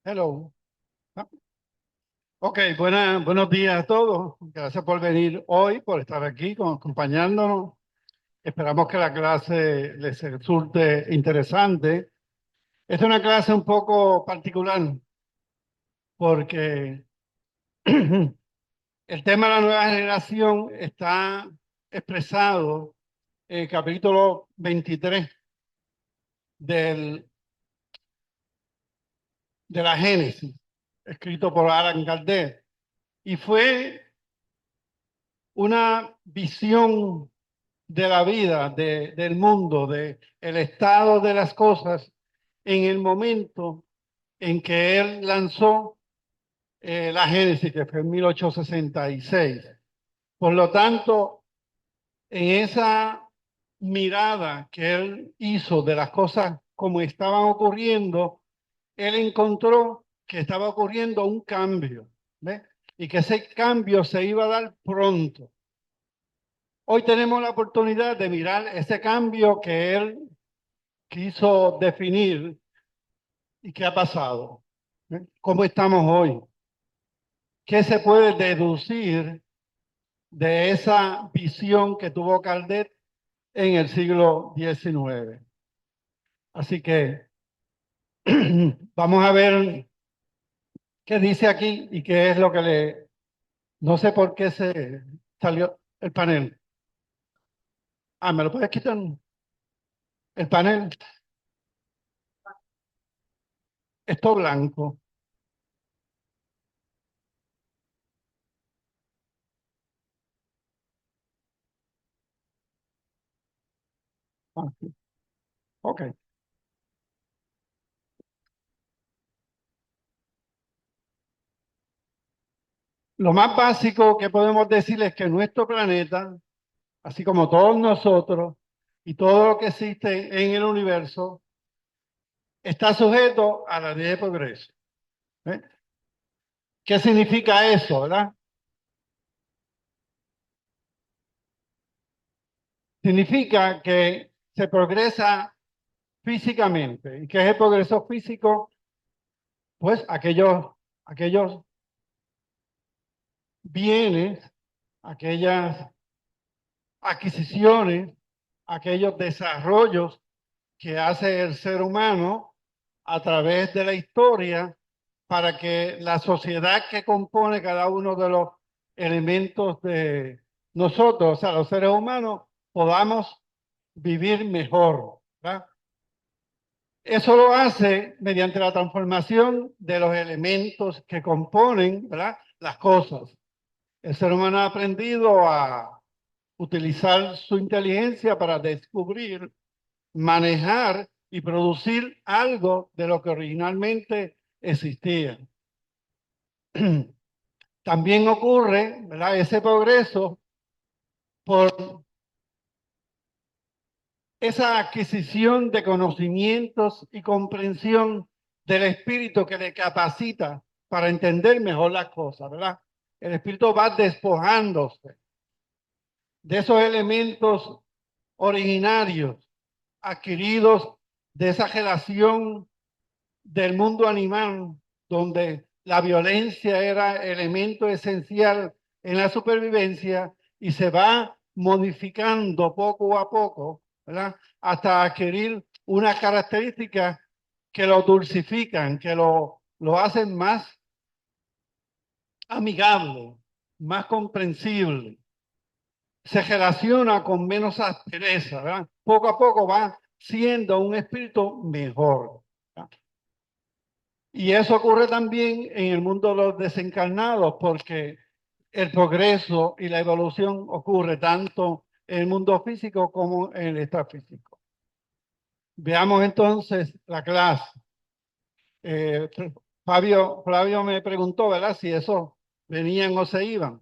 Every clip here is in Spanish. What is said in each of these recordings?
Hello. Ah, Ok, buenos días a todos. Gracias por venir hoy, por estar aquí acompañándonos. Esperamos que la clase les resulte interesante. Esta es una clase un poco particular porque el tema de la nueva generación está expresado en el capítulo 23 del, de la Génesis, escrito por Alan Kardec. Y fue una visión de la vida, del mundo, del estado de las cosas en el momento en que él lanzó la Génesis, que fue en 1866. Por lo tanto, en esa mirada que él hizo de las cosas como estaban ocurriendo, él encontró que estaba ocurriendo un cambio, ¿ves? Y que ese cambio se iba a dar pronto. Hoy tenemos la oportunidad de mirar ese cambio que él quiso definir y qué ha pasado. ¿Eh? ¿Cómo estamos hoy? ¿Qué se puede deducir de esa visión que tuvo Caldet en el siglo XIX? Así que vamos a ver qué dice aquí y qué es lo que le... No sé por qué se salió el panel. Ah, ¿me lo puedes quitar? El panel, esto blanco. Ah, sí. Ok. Lo más básico que podemos decir es que nuestro planeta, así como todos nosotros y todo lo que existe en el universo, está sujeto a la ley de progreso. ¿Eh? ¿Qué significa eso, verdad? Significa que se progresa físicamente. ¿Y qué es el progreso físico? Pues aquellos bienes, aquellas adquisiciones, aquellos desarrollos que hace el ser humano a través de la historia para que la sociedad que compone cada uno de los elementos de nosotros, o sea, los seres humanos, podamos vivir mejor, ¿verdad? Eso lo hace mediante la transformación de los elementos que componen, ¿verdad?, las cosas. El ser humano ha aprendido a utilizar su inteligencia para descubrir, manejar y producir algo de lo que originalmente existía. También ocurre, ¿verdad?, ese progreso por esa adquisición de conocimientos y comprensión del espíritu que le capacita para entender mejor las cosas, ¿verdad? El espíritu va despojándose de esos elementos originarios adquiridos de esa relación del mundo animal, donde la violencia era elemento esencial en la supervivencia y se va modificando poco a poco, ¿verdad? Hasta adquirir unas características que lo dulcifican, que lo hacen más amigable, más comprensible, se relaciona con menos aspereza, ¿verdad? Poco a poco va siendo un espíritu mejor, ¿verdad? Y eso ocurre también en el mundo de los desencarnados, porque el progreso y la evolución ocurre tanto en el mundo físico como en el estado físico. Veamos entonces la clase. Eh, Flavio me preguntó, ¿verdad?, si eso venían o se iban.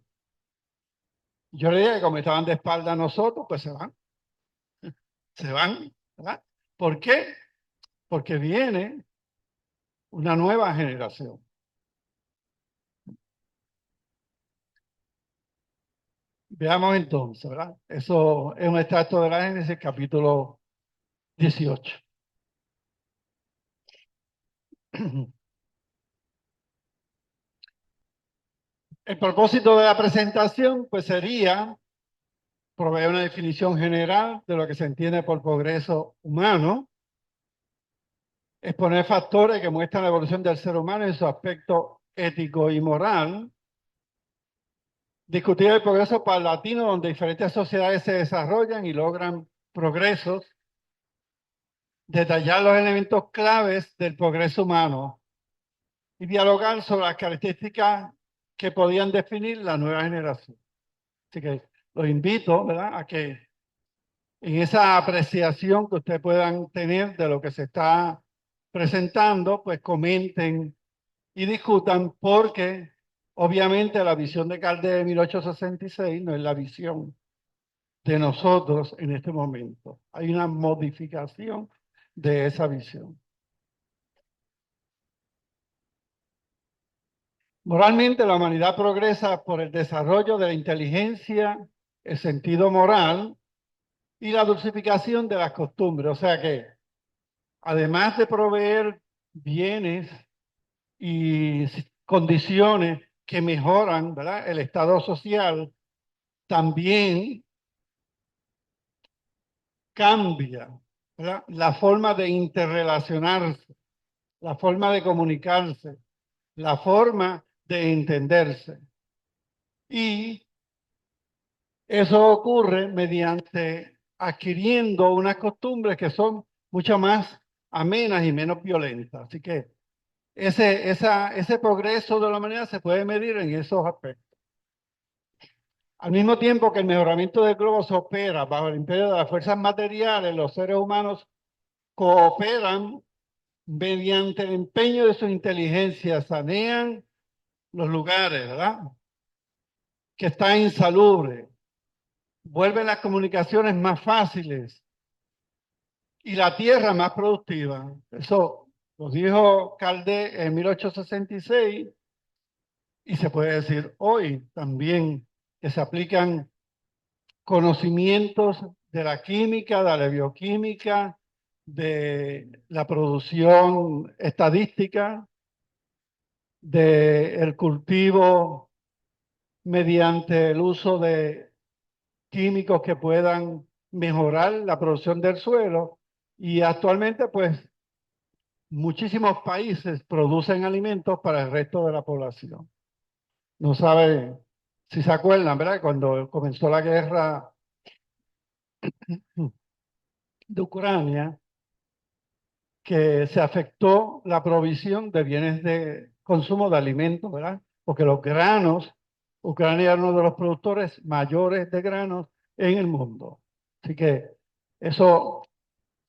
Yo le dije que como estaban de espalda a nosotros, pues se van, ¿verdad? ¿Por qué? Porque viene una nueva generación. Veamos entonces, ¿verdad? Eso es un extracto de la Génesis, capítulo 18. El propósito de la presentación, pues, sería proveer una definición general de lo que se entiende por progreso humano, exponer factores que muestran la evolución del ser humano en su aspecto ético y moral, discutir el progreso paulatino donde diferentes sociedades se desarrollan y logran progresos, detallar los elementos claves del progreso humano y dialogar sobre las características que podían definir la nueva generación. Así que los invito, ¿verdad?, a que en esa apreciación que ustedes puedan tener de lo que se está presentando, pues comenten y discutan, porque obviamente la visión de Calde de 1866 no es la visión de nosotros en este momento. Hay una modificación de esa visión. Moralmente, la humanidad progresa por el desarrollo de la inteligencia, el sentido moral y la dulcificación de las costumbres. O sea que, además de proveer bienes y condiciones que mejoran, ¿verdad?, el estado social, también cambia, ¿verdad?, la forma de interrelacionarse, la forma de comunicarse, la forma de entenderse. Y eso ocurre mediante adquiriendo unas costumbres que son mucho más amenas y menos violentas. Así que ese progreso de la humanidad se puede medir en esos aspectos. Al mismo tiempo que el mejoramiento del globo se opera bajo el imperio de las fuerzas materiales, los seres humanos cooperan mediante el empeño de su inteligencia, sanean los lugares, ¿verdad?, que están insalubres, vuelven las comunicaciones más fáciles y la tierra más productiva. Eso lo dijo Calde en 1866 y se puede decir hoy también, que se aplican conocimientos de la química, de la bioquímica, de la producción estadística, del cultivo mediante el uso de químicos que puedan mejorar la producción del suelo. Y actualmente, pues, muchísimos países producen alimentos para el resto de la población. No sabe si se acuerdan, ¿verdad? Cuando comenzó la guerra de Ucrania, que se afectó la provisión de bienes de consumo de alimentos, ¿verdad? Porque los granos, Ucrania era uno de los productores mayores de granos en el mundo. Así que eso,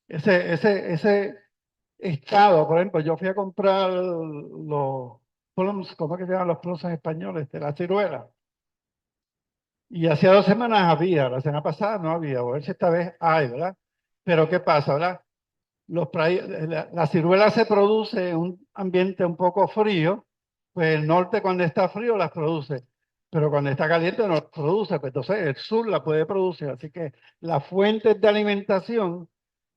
ese estado, por ejemplo, yo fui a comprar los plums, ¿cómo es que se llaman los plums en español? La ciruela. Y hacía 2 semanas había, la semana pasada no había, a ver si esta vez hay, ¿verdad? Pero ¿qué pasa, verdad? La ciruela se produce en un ambiente un poco frío, pues el norte cuando está frío las produce, pero cuando está caliente no las produce, pues entonces el sur la puede producir. Así que las fuentes de alimentación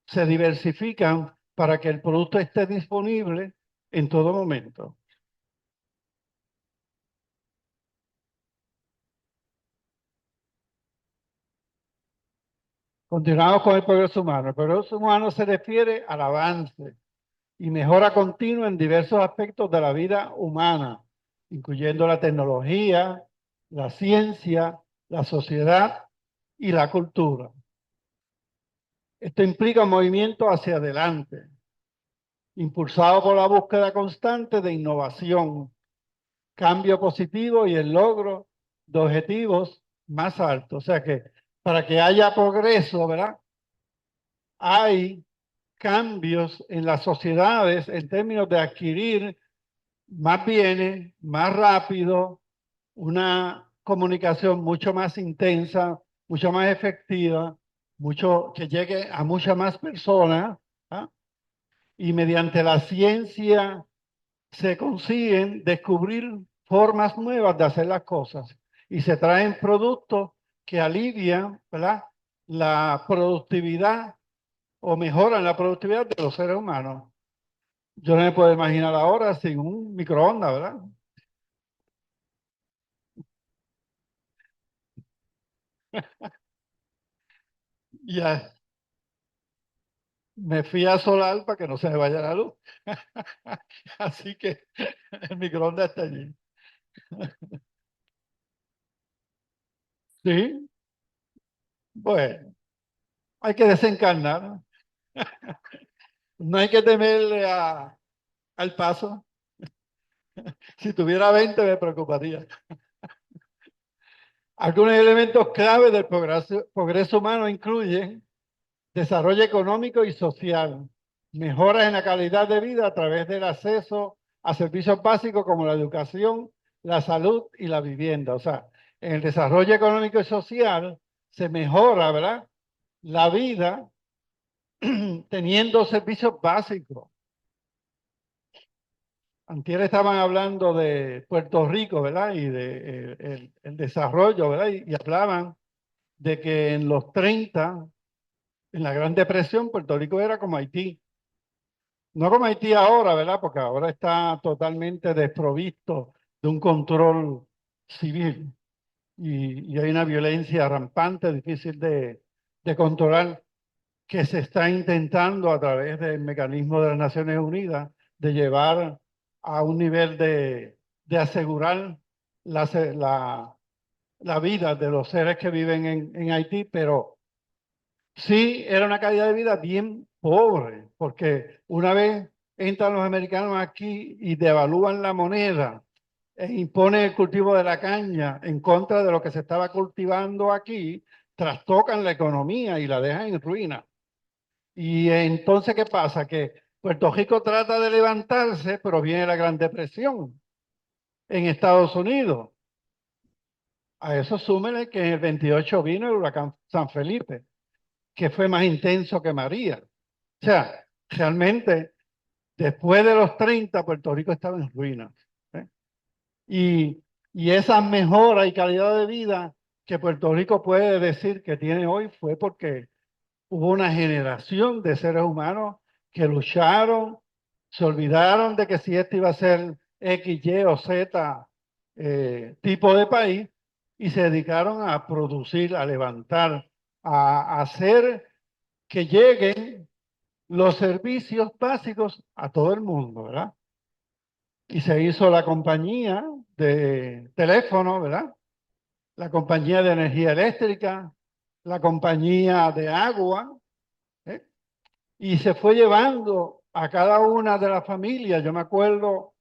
se diversifican para que el producto esté disponible en todo momento. Continuamos con el progreso humano. El progreso humano se refiere al avance y mejora continua en diversos aspectos de la vida humana, incluyendo la tecnología, la ciencia, la sociedad y la cultura. Esto implica un movimiento hacia adelante, impulsado por la búsqueda constante de innovación, cambio positivo y el logro de objetivos más altos. O sea que para que haya progreso, ¿verdad?, hay cambios en las sociedades en términos de adquirir más bienes, más rápido, una comunicación mucho más intensa, mucho más efectiva, mucho que llegue a muchas más personas, ¿ah? Y mediante la ciencia se consiguen descubrir formas nuevas de hacer las cosas y se traen productos que alivian, ¿verdad?, la productividad o mejoran la productividad de los seres humanos. Yo no me puedo imaginar ahora sin un microondas, ¿verdad? Ya me fui a solar para que no se me vaya la luz. Así que el microondas está allí. Sí, bueno, hay que desencarnar, ¿no? No hay que temerle al paso. Si tuviera 20 me preocuparía. Algunos elementos clave del progreso humano incluyen desarrollo económico y social, mejoras en la calidad de vida a través del acceso a servicios básicos como la educación, la salud y la vivienda. O sea, en el desarrollo económico y social se mejora, ¿verdad? La vida teniendo servicios básicos. Antier estaban hablando de Puerto Rico, ¿verdad? Y de el desarrollo, ¿verdad? Y hablaban de que en los 30, en la Gran Depresión, Puerto Rico era como Haití. No como Haití ahora, ¿verdad? Porque ahora está totalmente desprovisto de un control civil y hay una violencia rampante, difícil de controlar, que se está intentando a través del mecanismo de las Naciones Unidas de llevar a un nivel de asegurar la, la vida de los seres que viven en Haití, pero sí era una calidad de vida bien pobre, porque una vez entran los americanos aquí y devalúan la moneda e imponen el cultivo de la caña en contra de lo que se estaba cultivando aquí, trastocan la economía y la dejan en ruina. Y entonces, ¿qué pasa? Que Puerto Rico trata de levantarse, pero viene la Gran Depresión en Estados Unidos. A eso súmele que en el 28 vino el huracán San Felipe, que fue más intenso que María. O sea, realmente, después de los 30 Puerto Rico estaba en ruinas. ¿Eh? Y esa mejora y calidad de vida que Puerto Rico puede decir que tiene hoy fue porque hubo una generación de seres humanos que lucharon, se olvidaron de que si este iba a ser X, Y o Z tipo de país y se dedicaron a producir, a levantar, a hacer que lleguen los servicios básicos a todo el mundo, ¿verdad? Y se hizo la compañía de teléfono, ¿verdad? La compañía de energía eléctrica, la compañía de agua, ¿eh? Y se fue llevando a cada una de las familias. Yo me acuerdo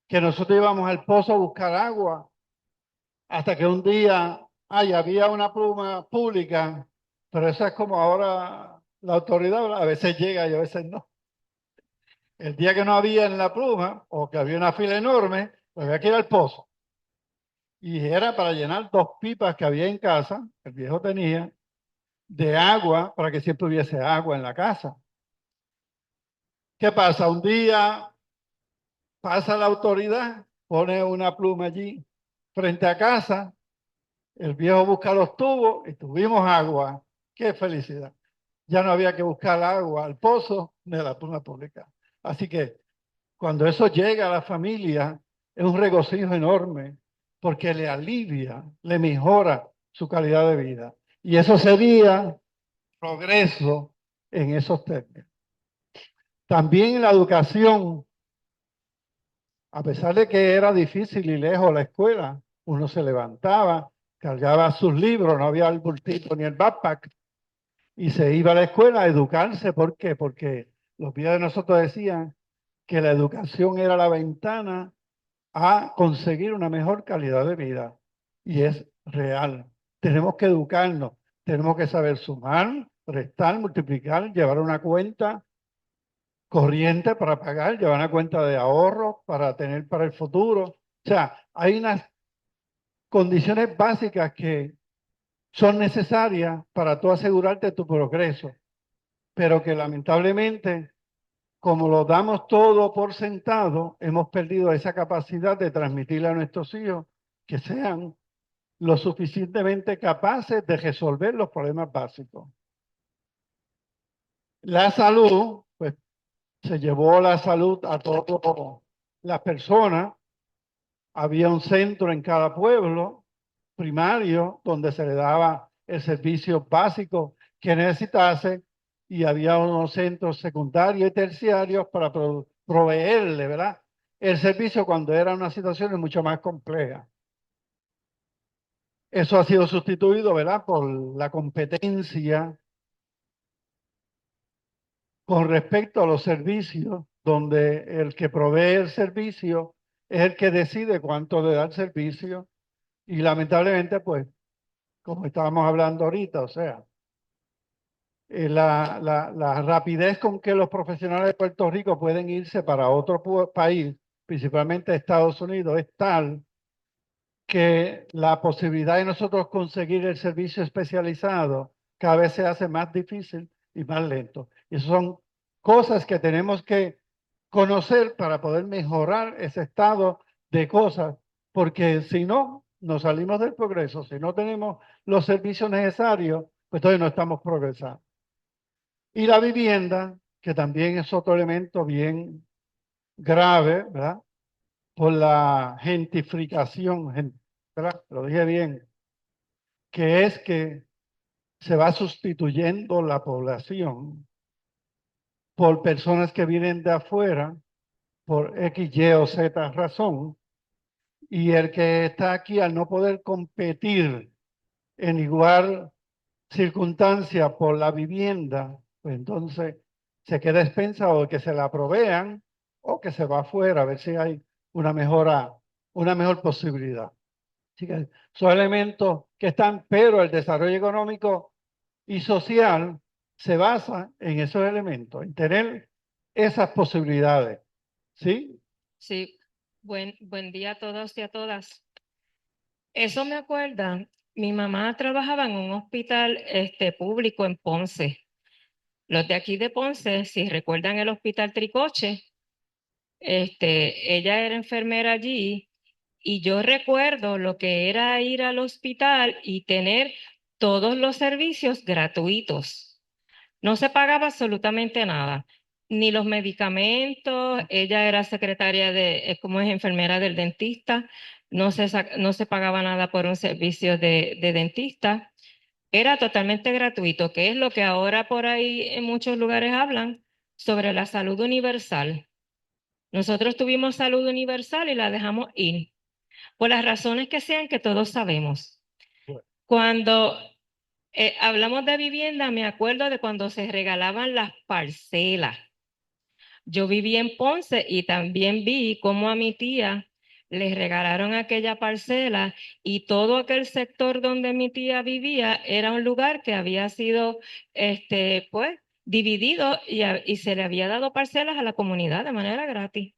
que nosotros íbamos al pozo a buscar agua hasta que un día, ay, había una pluma pública, pero esa es como ahora la autoridad, a veces llega y a veces no. El día que no había en la pluma o que había una fila enorme, pues había que ir al pozo. Y era para llenar dos pipas que había en casa, el viejo tenía, de agua para que siempre hubiese agua en la casa. ¿Qué pasa? Un día pasa la autoridad, pone una pluma allí frente a casa, el viejo busca los tubos y tuvimos agua. ¡Qué felicidad! Ya no había que buscar agua al pozo de la pluma pública. Así que cuando eso llega a la familia, es un regocijo enorme porque le alivia, le mejora su calidad de vida. Y eso sería progreso en esos términos. También en la educación, a pesar de que era difícil y lejos la escuela, uno se levantaba, cargaba sus libros, no había el bultito ni el backpack, y se iba a la escuela a educarse. ¿Por qué? Porque los viejos de nosotros decían que la educación era la ventana a conseguir una mejor calidad de vida. Y es real. Tenemos que educarnos, tenemos que saber sumar, restar, multiplicar, llevar una cuenta corriente para pagar, llevar una cuenta de ahorro para tener para el futuro. O sea, hay unas condiciones básicas que son necesarias para tú asegurarte tu progreso, pero que lamentablemente, como lo damos todo por sentado, hemos perdido esa capacidad de transmitirle a nuestros hijos que sean lo suficientemente capaces de resolver los problemas básicos. La salud, pues se llevó la salud a todas las personas. Había un centro en cada pueblo primario donde se le daba el servicio básico que necesitase y había unos centros secundarios y terciarios para proveerle, ¿verdad? El servicio cuando era una situación mucho más compleja. Eso ha sido sustituido, ¿verdad? Por la competencia con respecto a los servicios, donde el que provee el servicio es el que decide cuánto le da el servicio y lamentablemente, pues, como estábamos hablando ahorita, o sea, la rapidez con que los profesionales de Puerto Rico pueden irse para otro país, principalmente Estados Unidos, es tal que la posibilidad de nosotros conseguir el servicio especializado cada vez se hace más difícil y más lento. Y eso son cosas que tenemos que conocer para poder mejorar ese estado de cosas, porque si no, nos salimos del progreso, si no tenemos los servicios necesarios, pues todavía no estamos progresando. Y la vivienda, que también es otro elemento bien grave, ¿verdad? Por la gentrificación, ¿verdad? Lo dije bien, que es que se va sustituyendo la población por personas que vienen de afuera, por X, Y o Z razón, y el que está aquí al no poder competir en igual circunstancia por la vivienda, pues entonces se queda expensa o que se la provean o que se va afuera a ver si hay una mejora, una mejor posibilidad. Así que son elementos que están, pero el desarrollo económico y social se basa en esos elementos, en tener esas posibilidades. ¿Sí? Sí, buen día a todos y a todas. Eso me acuerda, mi mamá trabajaba en un hospital público en Ponce. Los de aquí de Ponce, si recuerdan el hospital Tricoche, ella era enfermera allí y yo recuerdo lo que era ir al hospital y tener todos los servicios gratuitos. No se pagaba absolutamente nada, ni los medicamentos. Ella era secretaria como es enfermera del dentista, no se pagaba nada por un servicio de dentista. Era totalmente gratuito, que es lo que ahora por ahí en muchos lugares hablan sobre la salud universal. Nosotros tuvimos salud universal y la dejamos ir, por las razones que sean que todos sabemos. Cuando hablamos de vivienda, me acuerdo de cuando se regalaban las parcelas. Yo viví en Ponce y también vi cómo a mi tía le regalaron aquella parcela y todo aquel sector donde mi tía vivía era un lugar que había sido, pues, dividido y se le había dado parcelas a la comunidad de manera gratis,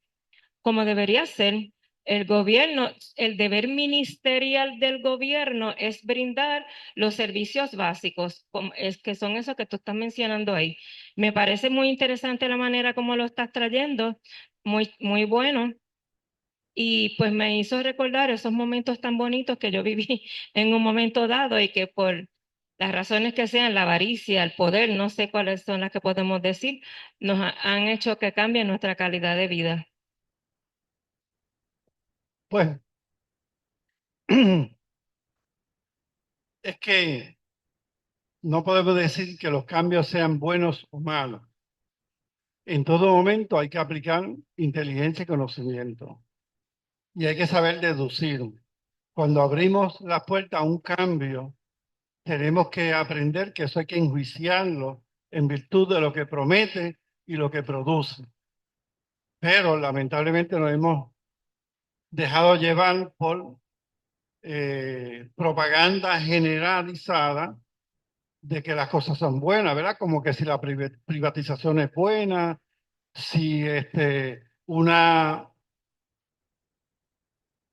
como debería ser. El gobierno, el deber ministerial del gobierno es brindar los servicios básicos, como es que son esos que tú estás mencionando ahí. Me parece muy interesante la manera como lo estás trayendo, muy bueno. Y pues me hizo recordar esos momentos tan bonitos que yo viví en un momento dado y que por las razones que sean, la avaricia, el poder, no sé cuáles son las que podemos decir, han hecho que cambie nuestra calidad de vida. Pues es que no podemos decir que los cambios sean buenos o malos. En todo momento hay que aplicar inteligencia y conocimiento y hay que saber deducir. Cuando abrimos la puerta a un cambio, tenemos que aprender que eso hay que enjuiciarlo en virtud de lo que promete y lo que produce. Pero lamentablemente nos hemos dejado llevar por propaganda generalizada de que las cosas son buenas, ¿verdad? Como que si la privatización es buena, si te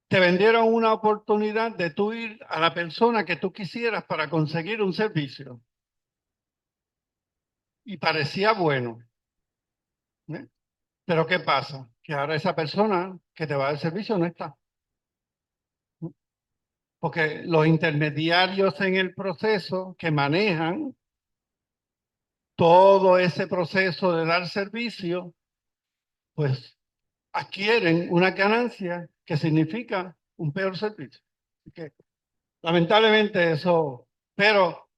vendieron una oportunidad de tú ir a la persona que tú quisieras para conseguir un servicio y parecía bueno, ¿eh? Pero ¿qué pasa? Que ahora esa persona que te va a dar el servicio no está. Porque los intermediarios en el proceso que manejan todo ese proceso de dar servicio, pues adquieren una ganancia que significa un peor servicio. Así que, lamentablemente eso, pero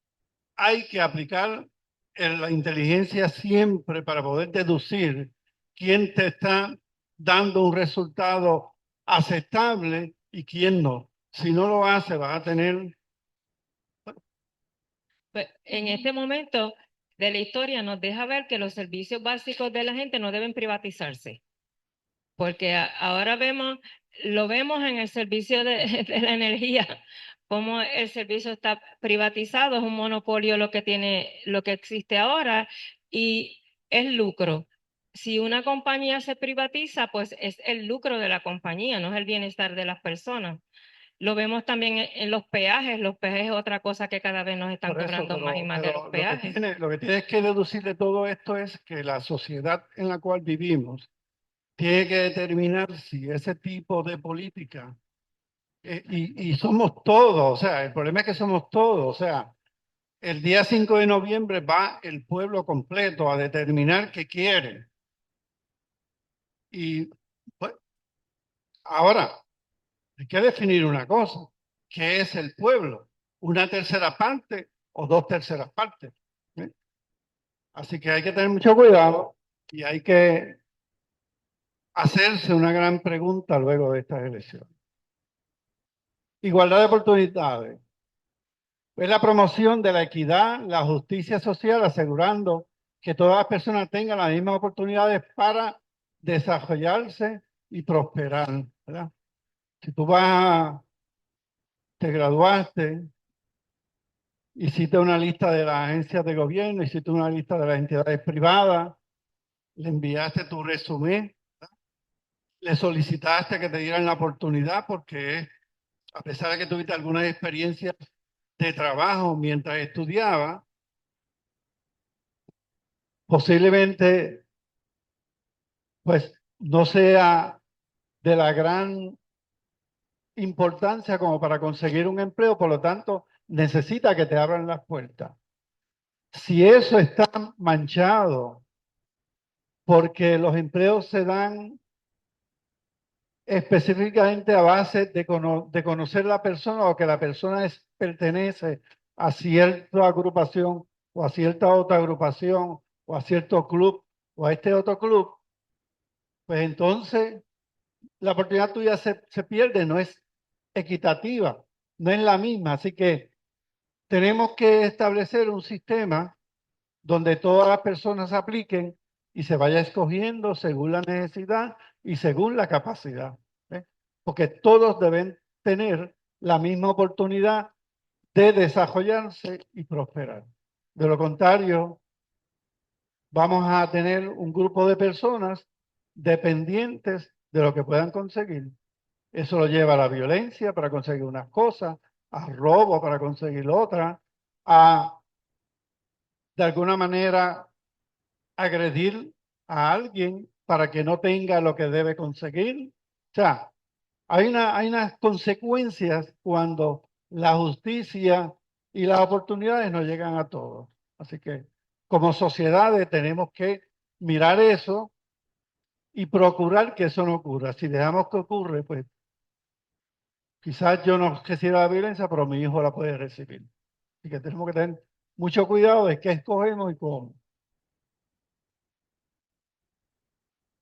hay que aplicar la inteligencia siempre para poder deducir quién te está dando un resultado aceptable y quién no. Si no lo hace, vas a tener... Pues, en este momento de la historia nos deja ver que los servicios básicos de la gente no deben privatizarse, porque ahora lo vemos en el servicio de la energía, como el servicio está privatizado, es un monopolio lo que existe ahora y es lucro. Si una compañía se privatiza, pues es el lucro de la compañía, no es el bienestar de las personas. Lo vemos también los peajes es otra cosa que cada vez nos están Por eso, cobrando más y más de los peajes. lo que tienes que deducir de todo esto es que la sociedad en la cual vivimos tiene que determinar si ese tipo de política, y somos todos, o sea, el problema es que somos todos, o sea, el día 5 de noviembre va el pueblo completo a determinar qué quiere. Y pues, ahora hay que definir una cosa, ¿qué es el pueblo? ¿Una tercera parte o dos terceras partes? ¿Eh? Así que hay que tener mucho cuidado y hay que hacerse una gran pregunta luego de estas elecciones. Igualdad de oportunidades. Es la promoción de la equidad, la justicia social, asegurando que todas las personas tengan las mismas oportunidades para desarrollarse y prosperar, ¿verdad? Si tú te graduaste, hiciste una lista de las agencias de gobierno, hiciste una lista de las entidades privadas, le enviaste tu resumen, le solicitaste que te dieran la oportunidad porque a pesar de que tuviste algunas experiencias de trabajo mientras estudiaba, posiblemente pues no sea de la gran importancia como para conseguir un empleo, por lo tanto necesita que te abran las puertas. Si eso está manchado porque los empleos se dan específicamente a base de conocer la persona o que la persona pertenece a cierta agrupación o a cierta otra agrupación o a cierto club o a este otro club, pues entonces la oportunidad tuya se pierde, no es equitativa, no es la misma. Así que tenemos que establecer un sistema donde todas las personas apliquen y se vaya escogiendo según la necesidad y según la capacidad. ¿Eh? Porque todos deben tener la misma oportunidad de desarrollarse y prosperar. De lo contrario, vamos a tener un grupo de personas dependientes de lo que puedan conseguir. Eso lo lleva a la violencia para conseguir unas cosas, a robo para conseguir otras, a de alguna manera agredir a alguien para que no tenga lo que debe conseguir. O sea, hay unas consecuencias cuando la justicia y las oportunidades no llegan a todos. Así que como sociedades tenemos que mirar eso y procurar que eso no ocurra. Si dejamos que ocurre, pues quizás yo no reciba la violencia, pero mi hijo la puede recibir. Así que tenemos que tener mucho cuidado de qué escogemos y cómo.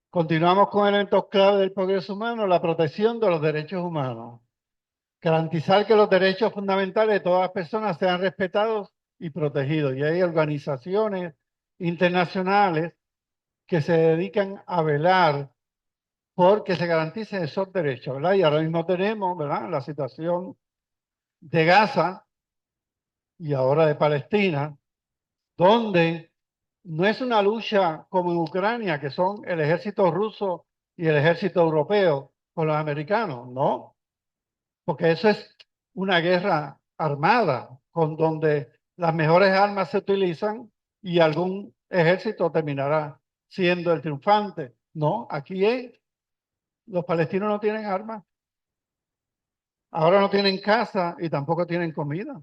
Continuamos con elementos clave del progreso humano, la protección de los derechos humanos. Garantizar que los derechos fundamentales de todas las personas sean respetados y protegidos. Y hay organizaciones internacionales que se dedican a velar porque se garanticen esos derechos, ¿verdad? Y ahora mismo tenemos, ¿verdad?, la situación de Gaza y ahora de Palestina, donde no es una lucha como en Ucrania, que son el ejército ruso y el ejército europeo con los americanos, no, porque eso es una guerra armada, con donde las mejores armas se utilizan y algún ejército terminará siendo el triunfante. No, los palestinos no tienen armas, ahora no tienen casa y tampoco tienen comida.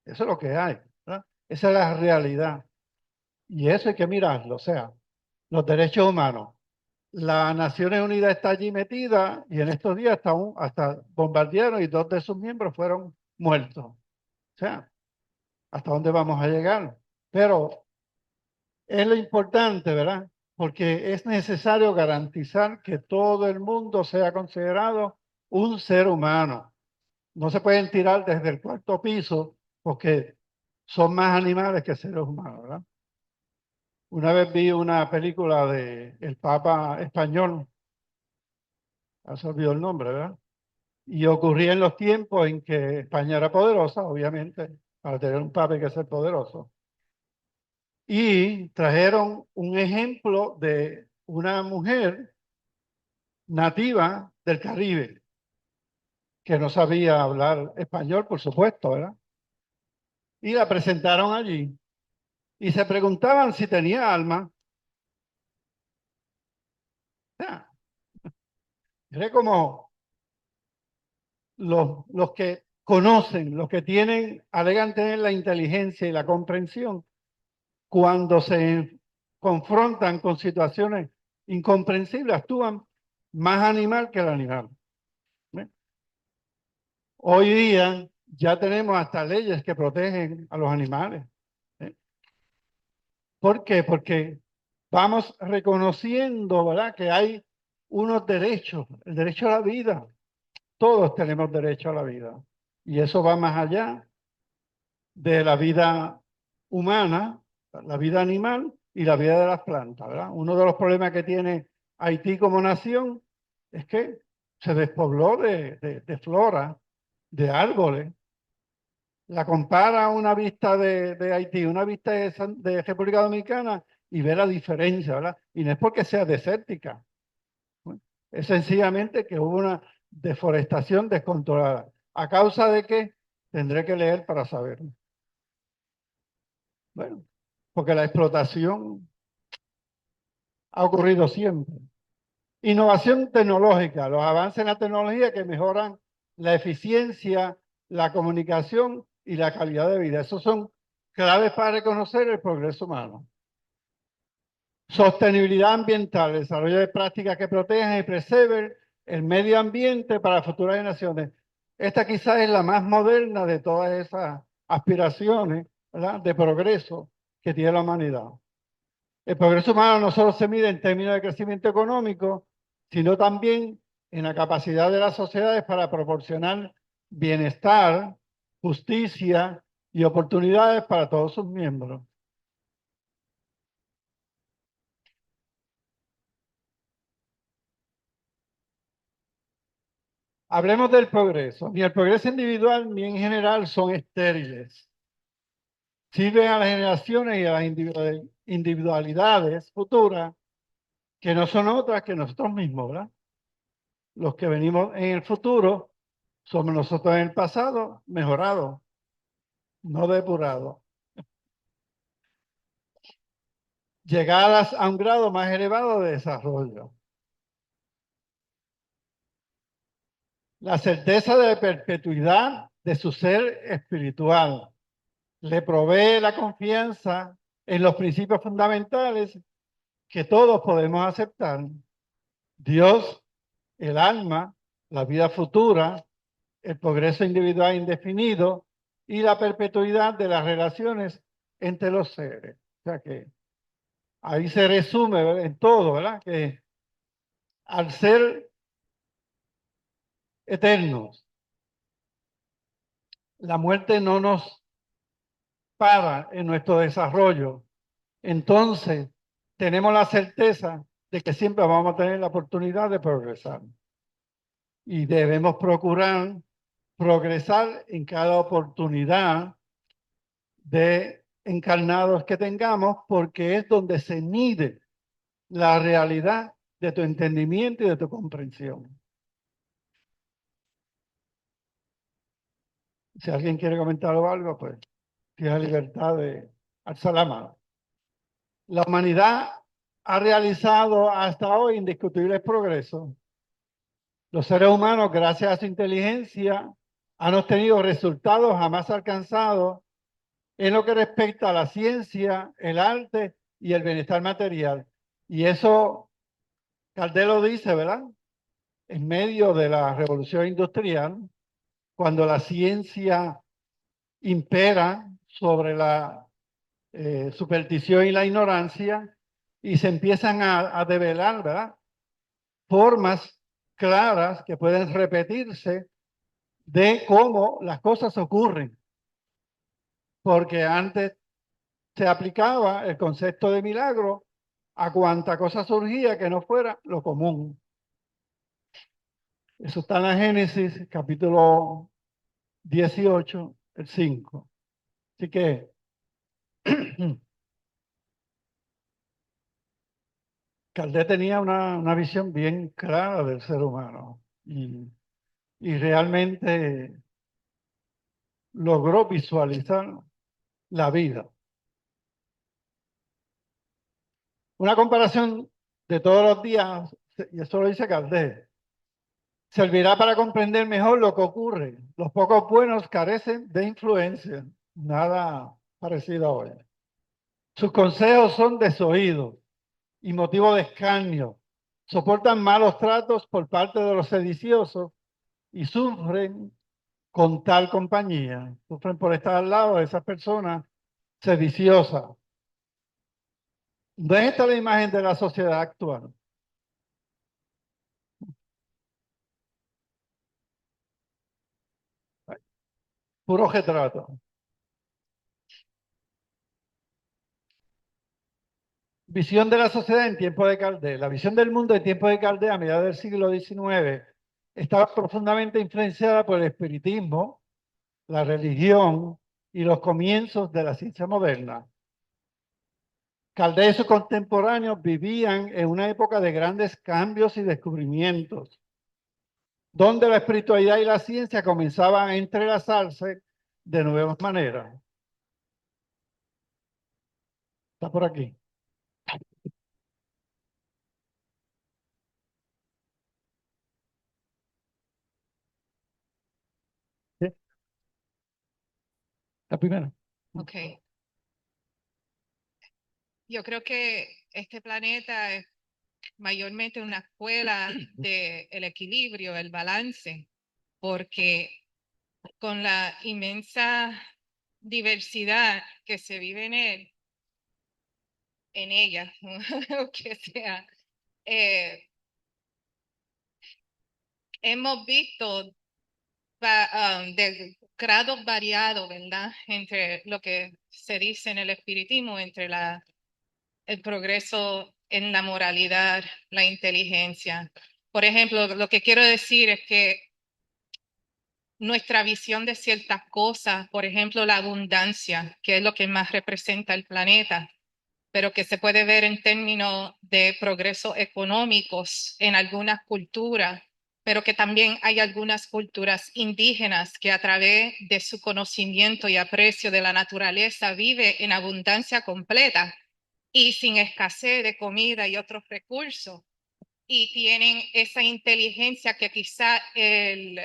Eso es lo que hay, ¿verdad? Esa es la realidad. Y eso hay que mirarlo, o sea, los derechos humanos. Las Naciones Unidas está allí metida y en estos días hasta bombardearon y dos de sus miembros fueron muertos. O sea, hasta dónde vamos a llegar. Pero es lo importante, ¿verdad? Porque es necesario garantizar que todo el mundo sea considerado un ser humano. No se pueden tirar desde el cuarto piso porque son más animales que seres humanos, ¿verdad? Una vez vi una película de el Papa español, se olvidó el nombre, ¿verdad? Y ocurría en los tiempos en que España era poderosa, obviamente, para tener un papa hay que ser poderoso. Y trajeron un ejemplo de una mujer nativa del Caribe, que no sabía hablar español, por supuesto, ¿verdad? Y la presentaron allí y se preguntaban si tenía alma. O sea, es como los que conocen, los que tienen, alegan tener la inteligencia y la comprensión, cuando se confrontan con situaciones incomprensibles, actúan más animal que el animal. ¿Ve? Hoy día ya tenemos hasta leyes que protegen a los animales. ¿Eh? ¿Por qué? Porque vamos reconociendo, ¿verdad?, que hay unos derechos, el derecho a la vida. Todos tenemos derecho a la vida. Y eso va más allá de la vida humana, la vida animal y la vida de las plantas, ¿verdad? Uno de los problemas que tiene Haití como nación es que se despobló de flora, de árboles. La compara a una vista de Haití, una vista de República Dominicana y ve la diferencia, ¿verdad? Y no es porque sea desértica, ¿no? Es sencillamente que hubo una deforestación descontrolada. ¿A causa de qué? Tendré que leer para saberlo. Bueno, porque la explotación ha ocurrido siempre. Innovación tecnológica, los avances en la tecnología que mejoran la eficiencia, la comunicación y la calidad de vida. Esos son claves para reconocer el progreso humano. Sostenibilidad ambiental, desarrollo de prácticas que protejan y preserven el medio ambiente para futuras generaciones. Esta quizás es la más moderna de todas esas aspiraciones, ¿verdad?, de progreso que tiene la humanidad. El progreso humano no solo se mide en términos de crecimiento económico, sino también en la capacidad de las sociedades para proporcionar bienestar, justicia y oportunidades para todos sus miembros. Hablemos del progreso. Ni el progreso individual ni en general son estériles. Sirven a las generaciones y a las individualidades futuras que no son otras que nosotros mismos, ¿verdad? Los que venimos en el futuro somos nosotros en el pasado mejorados, no depurados. Llegadas a un grado más elevado de desarrollo. La certeza de perpetuidad de su ser espiritual le provee la confianza en los principios fundamentales que todos podemos aceptar. Dios, el alma, la vida futura, el progreso individual indefinido y la perpetuidad de las relaciones entre los seres. O sea que ahí se resume, ¿verdad?, en todo, ¿verdad?, que al ser eternos, la muerte no nos para en nuestro desarrollo. Entonces, tenemos la certeza de que siempre vamos a tener la oportunidad de progresar. Y debemos procurar progresar en cada oportunidad de encarnados que tengamos, porque es donde se mide la realidad de tu entendimiento y de tu comprensión. Si alguien quiere comentar algo, pues tiene la libertad de alzar la mano. La humanidad ha realizado hasta hoy indiscutibles progresos. Los seres humanos, gracias a su inteligencia, han obtenido resultados jamás alcanzados en lo que respecta a la ciencia, el arte y el bienestar material. Y eso Caldero dice, ¿verdad? En medio de la revolución industrial, cuando la ciencia impera sobre la superstición y la ignorancia y se empiezan a develar, ¿verdad? Formas claras que pueden repetirse de cómo las cosas ocurren, porque antes se aplicaba el concepto de milagro a cuanta cosa surgía que no fuera lo común. Eso está en la Génesis, capítulo 18, el 5. Así que Caldé tenía una visión bien clara del ser humano y realmente logró visualizar la vida. Una comparación de todos los días, y eso lo dice Caldé, servirá para comprender mejor lo que ocurre. Los pocos buenos carecen de influencia, nada parecido a hoy. Sus consejos son desoídos y motivo de escarnio. Soportan malos tratos por parte de los sediciosos y sufren con tal compañía. Sufren por estar al lado de esas personas sediciosas. ¿Dónde está la imagen de la sociedad actual? Puro retrato. Visión de la sociedad en tiempo de Caldé. La visión del mundo en tiempo de Caldé a mediados del siglo XIX estaba profundamente influenciada por el espiritismo, la religión y los comienzos de la ciencia moderna. Caldé y sus contemporáneos vivían en una época de grandes cambios y descubrimientos, donde la espiritualidad y la ciencia comenzaban a entrelazarse de nuevas maneras. Está por aquí. ¿Sí? La primera. Ok. Yo creo que este planeta es mayormente una escuela del equilibrio, el balance, porque con la inmensa diversidad que se vive en ella, o que sea, hemos visto de grados variados, ¿verdad? Entre lo que se dice en el espiritismo, entre el progreso en la moralidad, la inteligencia. Por ejemplo, lo que quiero decir es que nuestra visión de ciertas cosas, por ejemplo, la abundancia, que es lo que más representa el planeta, pero que se puede ver en términos de progresos económicos en algunas culturas, pero que también hay algunas culturas indígenas que a través de su conocimiento y aprecio de la naturaleza vive en abundancia completa y sin escasez de comida y otros recursos. Y tienen esa inteligencia que quizá en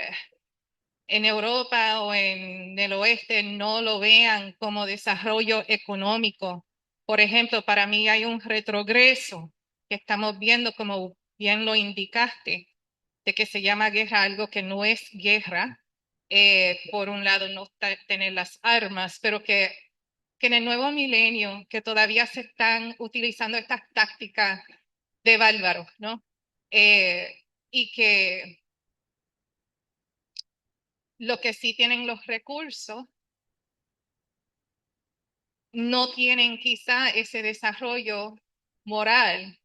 Europa o en el oeste no lo vean como desarrollo económico. Por ejemplo, para mí hay un retrogreso que estamos viendo, como bien lo indicaste, de que se llama guerra algo que no es guerra. Por un lado, no tener las armas, pero que en el nuevo milenio, que todavía se están utilizando estas tácticas de bárbaros, ¿no? Y que lo que sí tienen los recursos no tienen quizá ese desarrollo moral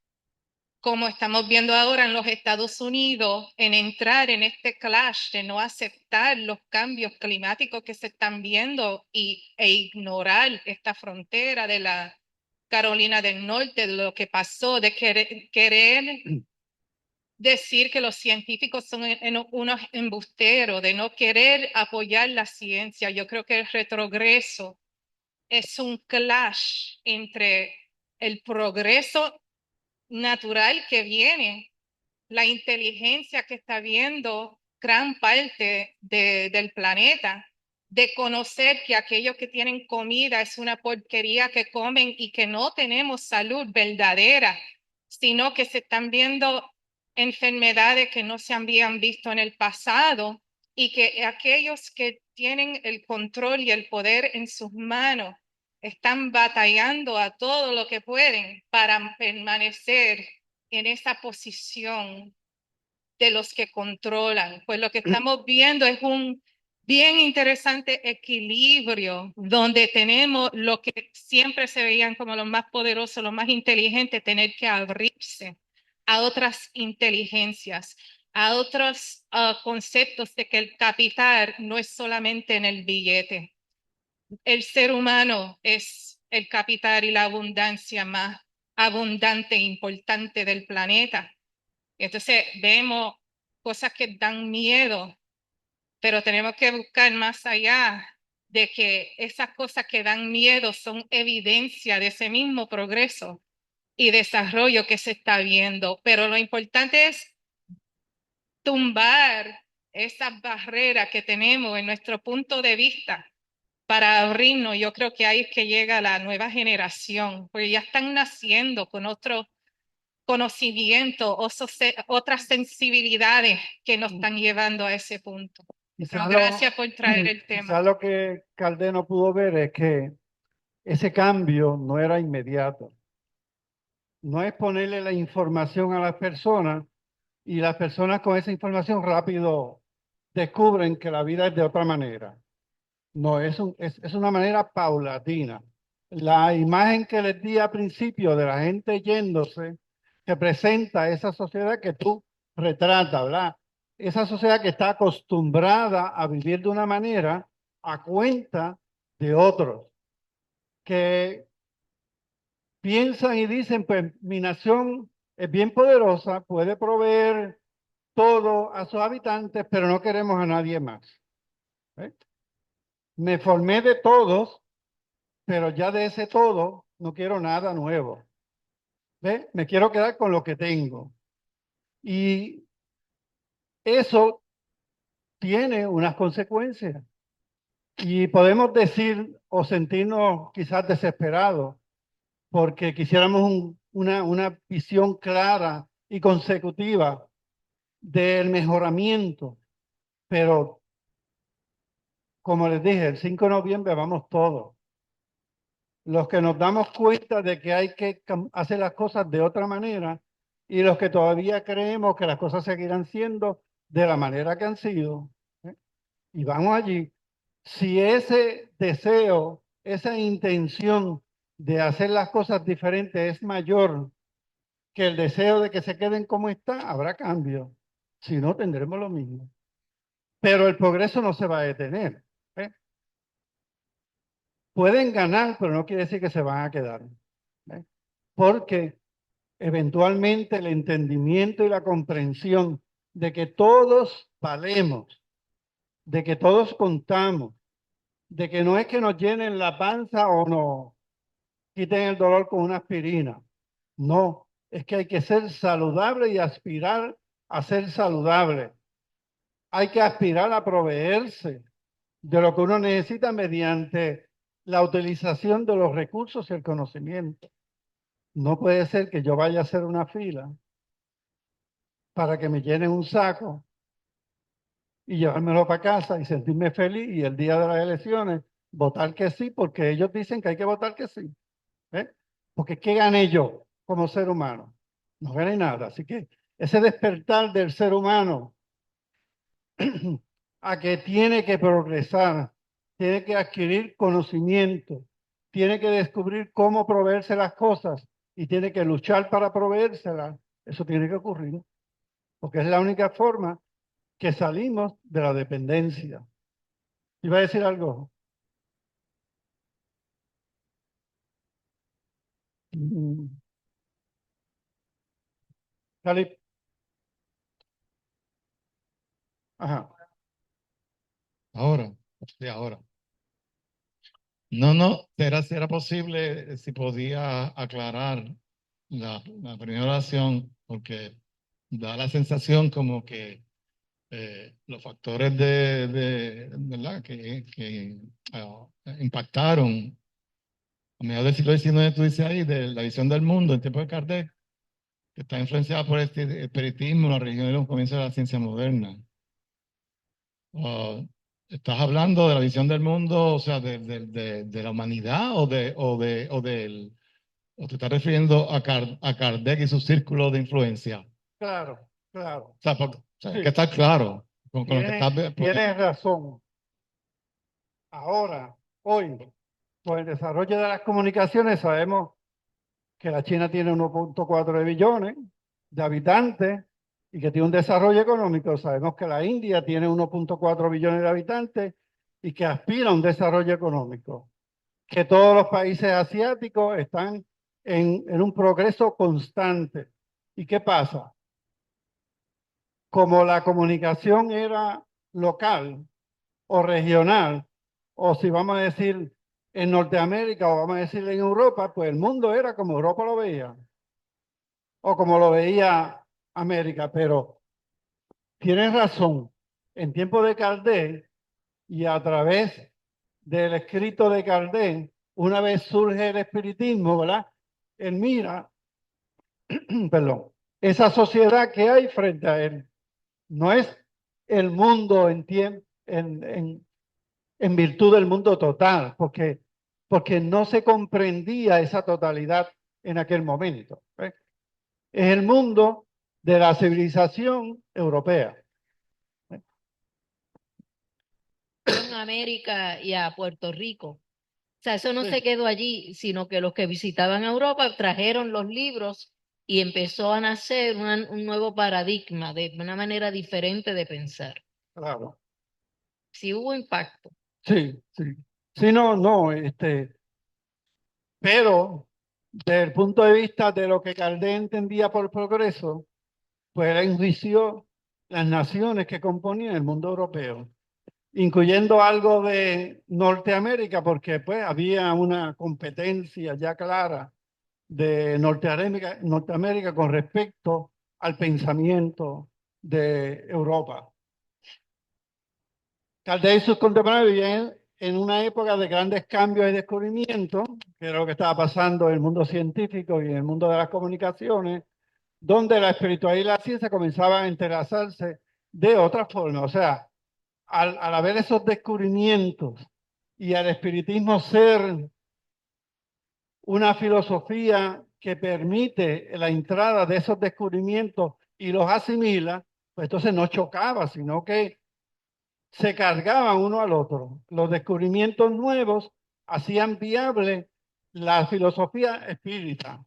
como estamos viendo ahora en los Estados Unidos, en entrar en este clash de no aceptar los cambios climáticos que se están viendo e ignorar esta frontera de la Carolina del Norte, de lo que pasó, de querer decir que los científicos son unos embusteros, de no querer apoyar la ciencia. Yo creo que el retrogreso es un clash entre el progreso natural que viene, la inteligencia que está viendo gran parte del planeta, de conocer que aquellos que tienen comida es una porquería que comen y que no tenemos salud verdadera, sino que se están viendo enfermedades que no se habían visto en el pasado y que aquellos que tienen el control y el poder en sus manos están batallando a todo lo que pueden para permanecer en esa posición de los que controlan. Pues lo que estamos viendo es un bien interesante equilibrio donde tenemos lo que siempre se veían como los más poderosos, los más inteligentes, tener que abrirse a otras inteligencias, a otros conceptos de que el capital no es solamente en el billete. El ser humano es el capital y la abundancia más abundante e importante del planeta. Entonces vemos cosas que dan miedo, pero tenemos que buscar más allá de que esas cosas que dan miedo son evidencia de ese mismo progreso y desarrollo que se está viendo. Pero lo importante es tumbar esas barreras que tenemos en nuestro punto de vista para abrirnos. Yo creo que ahí es que llega la nueva generación, porque ya están naciendo con otro conocimiento, otras sensibilidades que nos están llevando a ese punto. Pero gracias por traer el tema. Quizá lo que Caldeno pudo ver es que ese cambio no era inmediato. No es ponerle la información a las personas y las personas con esa información rápido descubren que la vida es de otra manera. No, es una manera paulatina. La imagen que les di al principio de la gente yéndose representa esa sociedad que tú retratas, ¿verdad? Esa sociedad que está acostumbrada a vivir de una manera a cuenta de otros, que piensan y dicen, pues mi nación es bien poderosa, puede proveer todo a sus habitantes, pero no queremos a nadie más. ¿Eh? Me formé de todos, pero ya de ese todo no quiero nada nuevo. ¿Ve? Me quiero quedar con lo que tengo. Y eso tiene unas consecuencias. Y podemos decir o sentirnos quizás desesperados porque quisiéramos una visión clara y consecutiva del mejoramiento. Pero, como les dije, el 5 de noviembre vamos todos. Los que nos damos cuenta de que hay que hacer las cosas de otra manera y los que todavía creemos que las cosas seguirán siendo de la manera que han sido. ¿Eh? Y vamos allí. Si ese deseo, esa intención de hacer las cosas diferentes es mayor que el deseo de que se queden como está, habrá cambio. Si no, tendremos lo mismo. Pero el progreso no se va a detener. ¿Eh? Pueden ganar, pero no quiere decir que se van a quedar. ¿Eh? Porque eventualmente el entendimiento y la comprensión de que todos valemos, de que todos contamos, de que no es que nos llenen la panza o nos quiten el dolor con una aspirina. No, es que hay que ser saludable y aspirar a ser saludable. Hay que aspirar a proveerse de lo que uno necesita mediante la utilización de los recursos y el conocimiento. No puede ser que yo vaya a hacer una fila para que me llenen un saco y llevármelo para casa y sentirme feliz y el día de las elecciones votar que sí, porque ellos dicen que hay que votar que sí. ¿Eh? Porque ¿qué gané yo como ser humano? No gané nada. Así que ese despertar del ser humano a que tiene que progresar, tiene que adquirir conocimiento, tiene que descubrir cómo proveerse las cosas y tiene que luchar para proveérselas, eso tiene que ocurrir, porque es la única forma que salimos de la dependencia. ¿Iba a decir algo? Mm, Cali- Ajá. Ahora, sí, ahora. No, si era posible, si podía aclarar la primera oración, porque da la sensación como que los factores ¿verdad? Que impactaron a mediados del siglo XIX, tú dices ahí, de la visión del mundo en tiempos de Kardec, que está influenciada por este espiritismo, la religión y los comienzos de la ciencia moderna. ¿Estás hablando de la visión del mundo, o sea, de la humanidad o o te estás refiriendo a Kardec y su círculo de influencia? Claro, claro. O sea, o sea, hay Sí, que estar claro con lo que estás tienes razón. Ahora, hoy, con el desarrollo de las comunicaciones, sabemos que la China tiene 1,4 billones de habitantes y que tiene un desarrollo económico. Sabemos que la India tiene 1,4 billones de habitantes y que aspira a un desarrollo económico. Que todos los países asiáticos están en un progreso constante. ¿Y qué pasa? Como la comunicación era local o regional, o si vamos a decir en Norteamérica o vamos a decir en Europa, pues el mundo era como Europa lo veía o como lo veía América. Pero tienes razón, en tiempo de Kardec y a través del escrito de Kardec, una vez surge el espiritismo, ¿verdad? Él mira, perdón, esa sociedad que hay frente a él. No es el mundo en virtud del mundo total, porque no se comprendía esa totalidad en aquel momento. ¿Eh? Es el mundo de la civilización europea. En América y a Puerto Rico. O sea, eso no Sí, se quedó allí, sino que los que visitaban Europa trajeron los libros y empezó a nacer un nuevo paradigma, de una manera diferente de pensar. claro. Sí hubo impacto. Sí, sí. Sí, no, no, pero desde el punto de vista de lo que Caldés entendía por progreso, pues él enjuició las naciones que componían el mundo europeo, incluyendo algo de Norteamérica, porque pues había una competencia ya clara de Norteamérica con respecto al pensamiento de Europa. Caldés y sus contemporáneos vivían en una época de grandes cambios y descubrimientos, que era lo que estaba pasando en el mundo científico y en el mundo de las comunicaciones, donde la espiritualidad y la ciencia comenzaban a entrelazarse de otra forma. O sea, al haber esos descubrimientos y al espiritismo ser una filosofía que permite la entrada de esos descubrimientos y los asimila, pues entonces no chocaba, sino que se cargaban uno al otro. Los descubrimientos nuevos hacían viable la filosofía espírita.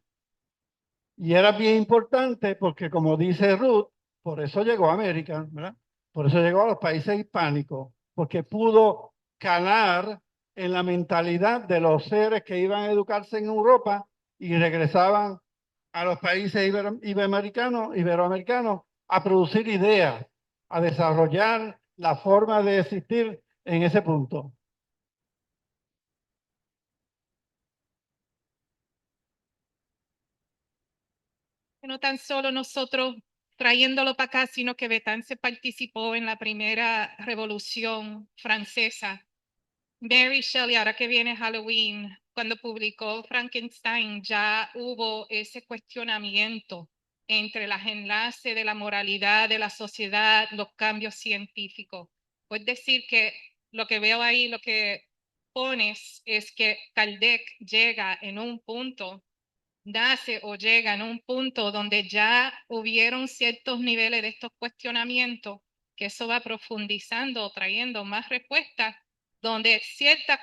Y era bien importante porque, como dice Ruth, por eso llegó a América, ¿verdad? Por eso llegó a los países hispánicos, porque pudo calar en la mentalidad de los seres que iban a educarse en Europa y regresaban a los países iberoamericanos a producir ideas, a desarrollar la forma de existir en ese punto. No tan solo nosotros trayéndolo para acá, sino que Betance participó en la primera revolución francesa. Mary Shelley, ahora que viene Halloween, cuando publicó Frankenstein, ya hubo ese cuestionamiento entre los enlaces de la moralidad, de la sociedad, los cambios científicos. Pues decir que lo que veo ahí, lo que pones es que Kardec llega en un punto, nace o llega en un punto donde ya hubieron ciertos niveles de estos cuestionamientos, que eso va profundizando, trayendo más respuestas, donde ciertas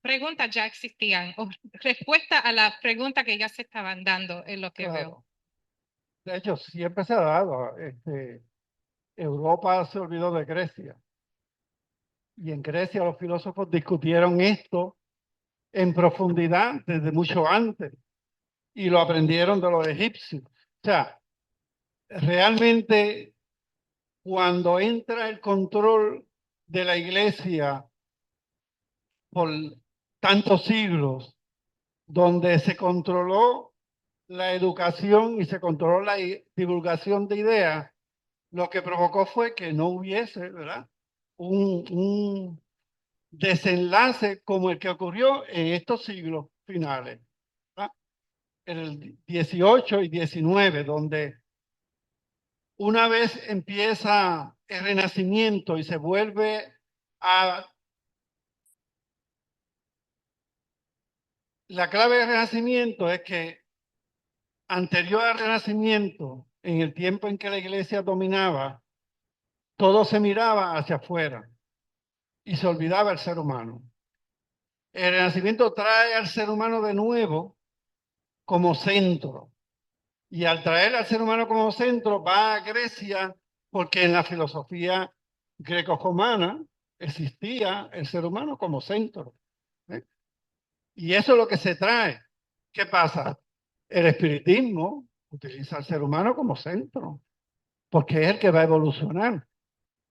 preguntas ya existían, o respuestas a las preguntas que ya se estaban dando, es lo que veo. Claro. De hecho, siempre se ha dado. Europa se olvidó de Grecia. Y en Grecia los filósofos discutieron esto en profundidad desde mucho antes y lo aprendieron de los egipcios. O sea, realmente cuando entra el control de la iglesia por tantos siglos, donde se controló la educación y se controló la divulgación de ideas, lo que provocó fue que no hubiese, ¿verdad? Un desenlace como el que ocurrió en estos siglos finales, ¿verdad? En el 18 y 19, donde una vez empieza el Renacimiento y se vuelve a... La clave del Renacimiento es que anterior al Renacimiento, en el tiempo en que la iglesia dominaba, todo se miraba hacia afuera y se olvidaba el ser humano. El Renacimiento trae al ser humano de nuevo como centro. Y al traer al ser humano como centro, va a Grecia, porque en la filosofía greco-romana existía el ser humano como centro. ¿Eh? Y eso es lo que se trae. ¿Qué pasa? El espiritismo utiliza al ser humano como centro, porque es el que va a evolucionar,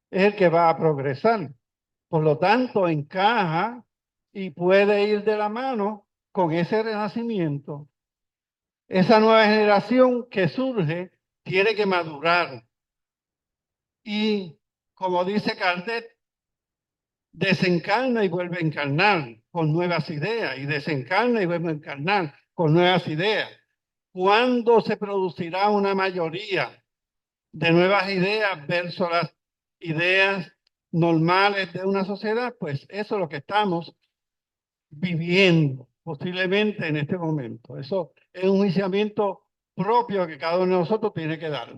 es el que va a progresar. Por lo tanto, encaja y puede ir de la mano con ese renacimiento. Esa nueva generación que surge tiene que madurar. Y como dice Kardec, desencarna y vuelve a encarnar con nuevas ideas, y desencarna y vuelve a encarnar con nuevas ideas. ¿Cuándo se producirá una mayoría de nuevas ideas versus las ideas normales de una sociedad? Pues eso es lo que estamos viviendo posiblemente en este momento. Eso es un juiciamiento propio que cada uno de nosotros tiene que dar.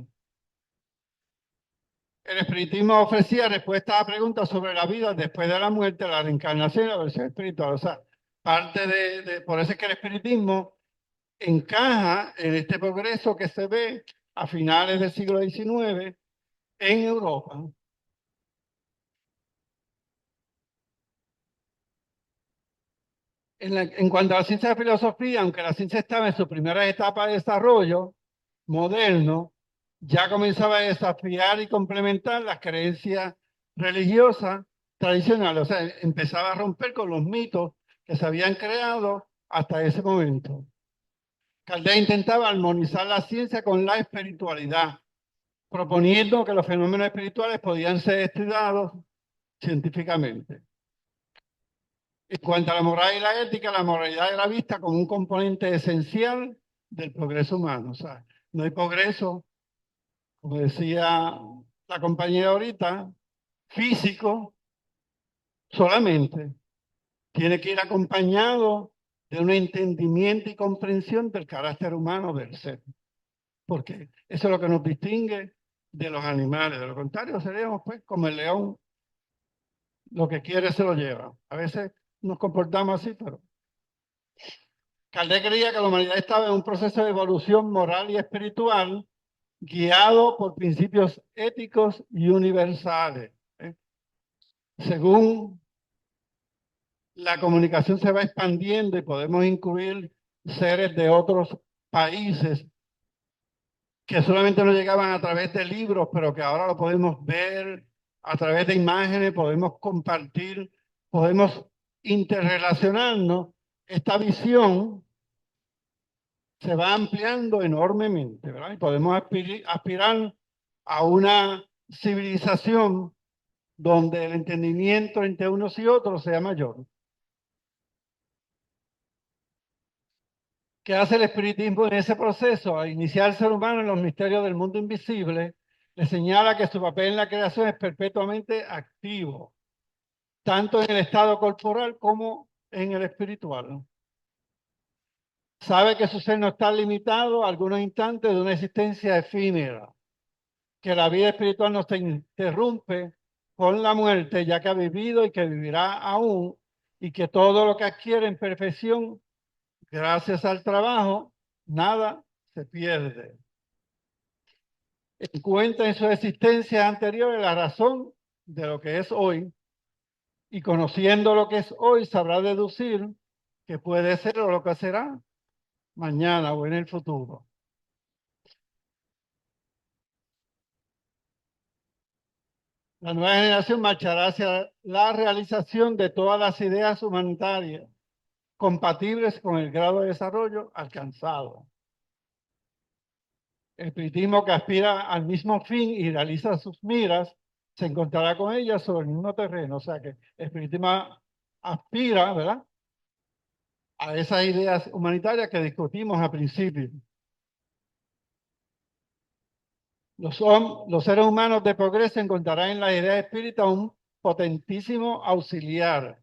El espiritismo ofrecía respuestas a preguntas sobre la vida después de la muerte, la reencarnación y la versión espiritual. O sea, parte por eso es que el espiritismo encaja en este progreso que se ve a finales del siglo XIX en Europa. En cuanto a la ciencia de filosofía, aunque la ciencia estaba en su primera etapa de desarrollo moderno, ya comenzaba a desafiar y complementar las creencias religiosas tradicionales. O sea, empezaba a romper con los mitos que se habían creado hasta ese momento. Kardec intentaba armonizar la ciencia con la espiritualidad, proponiendo que los fenómenos espirituales podían ser estudiados científicamente. En cuanto a la moral y la ética, la moralidad era vista como un componente esencial del progreso humano. O sea, no hay progreso, como decía la compañera ahorita, físico solamente. Tiene que ir acompañado de un entendimiento y comprensión del carácter humano del ser. Porque eso es lo que nos distingue de los animales. De lo contrario, seríamos pues como el león. Lo que quiere se lo lleva. A veces nos comportamos así, pero Kardec creía que la humanidad estaba en un proceso de evolución moral y espiritual guiado por principios éticos y universales. Según la comunicación se va expandiendo y podemos incluir seres de otros países que solamente nos llegaban a través de libros, pero que ahora lo podemos ver a través de imágenes, podemos compartir, podemos interrelacionarnos. Esta visión se va ampliando enormemente, ¿verdad? Y podemos aspirar a una civilización donde el entendimiento entre unos y otros sea mayor. ¿Qué hace el espiritismo en ese proceso? Al iniciar el ser humano en los misterios del mundo invisible, le señala que su papel en la creación es perpetuamente activo, tanto en el estado corporal como en el espiritual. Sabe que su ser no está limitado a algunos instantes de una existencia efímera, que la vida espiritual no se interrumpe con la muerte, ya que ha vivido y que vivirá aún, y que todo lo que adquiere en perfección, gracias al trabajo, nada se pierde. Encuentra en su existencia anterior la razón de lo que es hoy, y conociendo lo que es hoy, sabrá deducir que puede ser o lo que será mañana o en el futuro. La nueva generación marchará hacia la realización de todas las ideas humanitarias compatibles con el grado de desarrollo alcanzado. El espiritismo que aspira al mismo fin y realiza sus miras se encontrará con ellas sobre el mismo terreno. O sea que el espiritismo aspira, ¿verdad?, a esas ideas humanitarias que discutimos al principio. Los seres humanos de progreso encontrarán en la idea espírita un potentísimo auxiliar.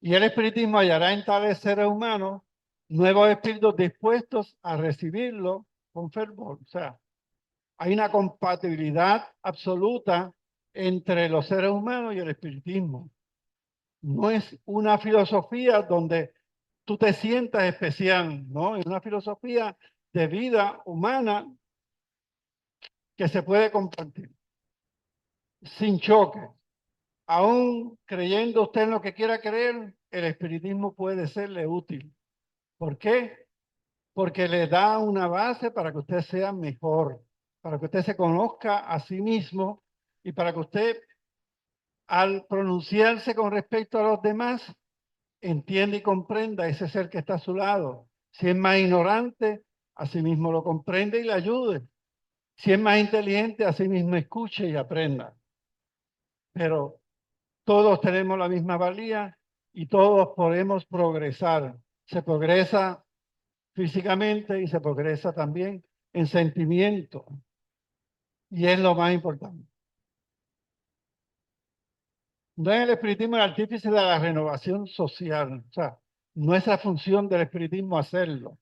Y el espiritismo hallará en tales seres humanos nuevos espíritus dispuestos a recibirlo con fervor. O sea, hay una compatibilidad absoluta entre los seres humanos y el espiritismo. No es una filosofía donde tú te sientas especial, ¿no? Es una filosofía de vida humana que se puede compartir sin choque. Aún creyendo usted en lo que quiera creer, el espiritismo puede serle útil. ¿Por qué? Porque le da una base para que usted sea mejor, para que usted se conozca a sí mismo y para que usted, al pronunciarse con respecto a los demás, entienda y comprenda ese ser que está a su lado. Si es más ignorante, a sí mismo lo comprende y le ayude. Si es más inteligente, a sí mismo escuche y aprenda. Pero todos tenemos la misma valía y todos podemos progresar. Se progresa físicamente y se progresa también en sentimiento. Y es lo más importante. No es el espiritismo el artífice de la renovación social. O sea, no es la función del espiritismo hacerlo,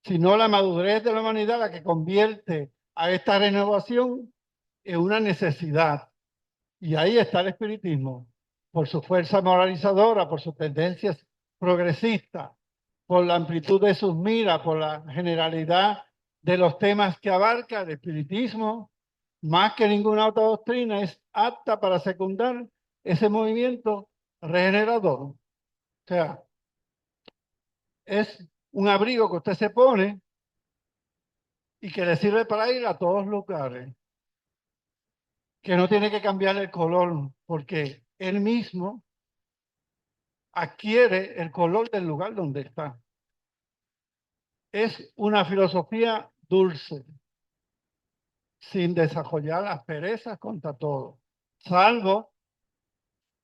sino la madurez de la humanidad la que convierte a esta renovación en una necesidad. Y ahí está el espiritismo, por su fuerza moralizadora, por sus tendencias progresistas, por la amplitud de sus miras, por la generalidad de los temas que abarca el espiritismo, más que ninguna otra doctrina, es apta para secundar ese movimiento regenerador. O sea, es un abrigo que usted se pone y que le sirve para ir a todos lugares, que no tiene que cambiar el color, porque él mismo adquiere el color del lugar donde está. Es una filosofía dulce, sin desarrollar asperezas contra todo, salvo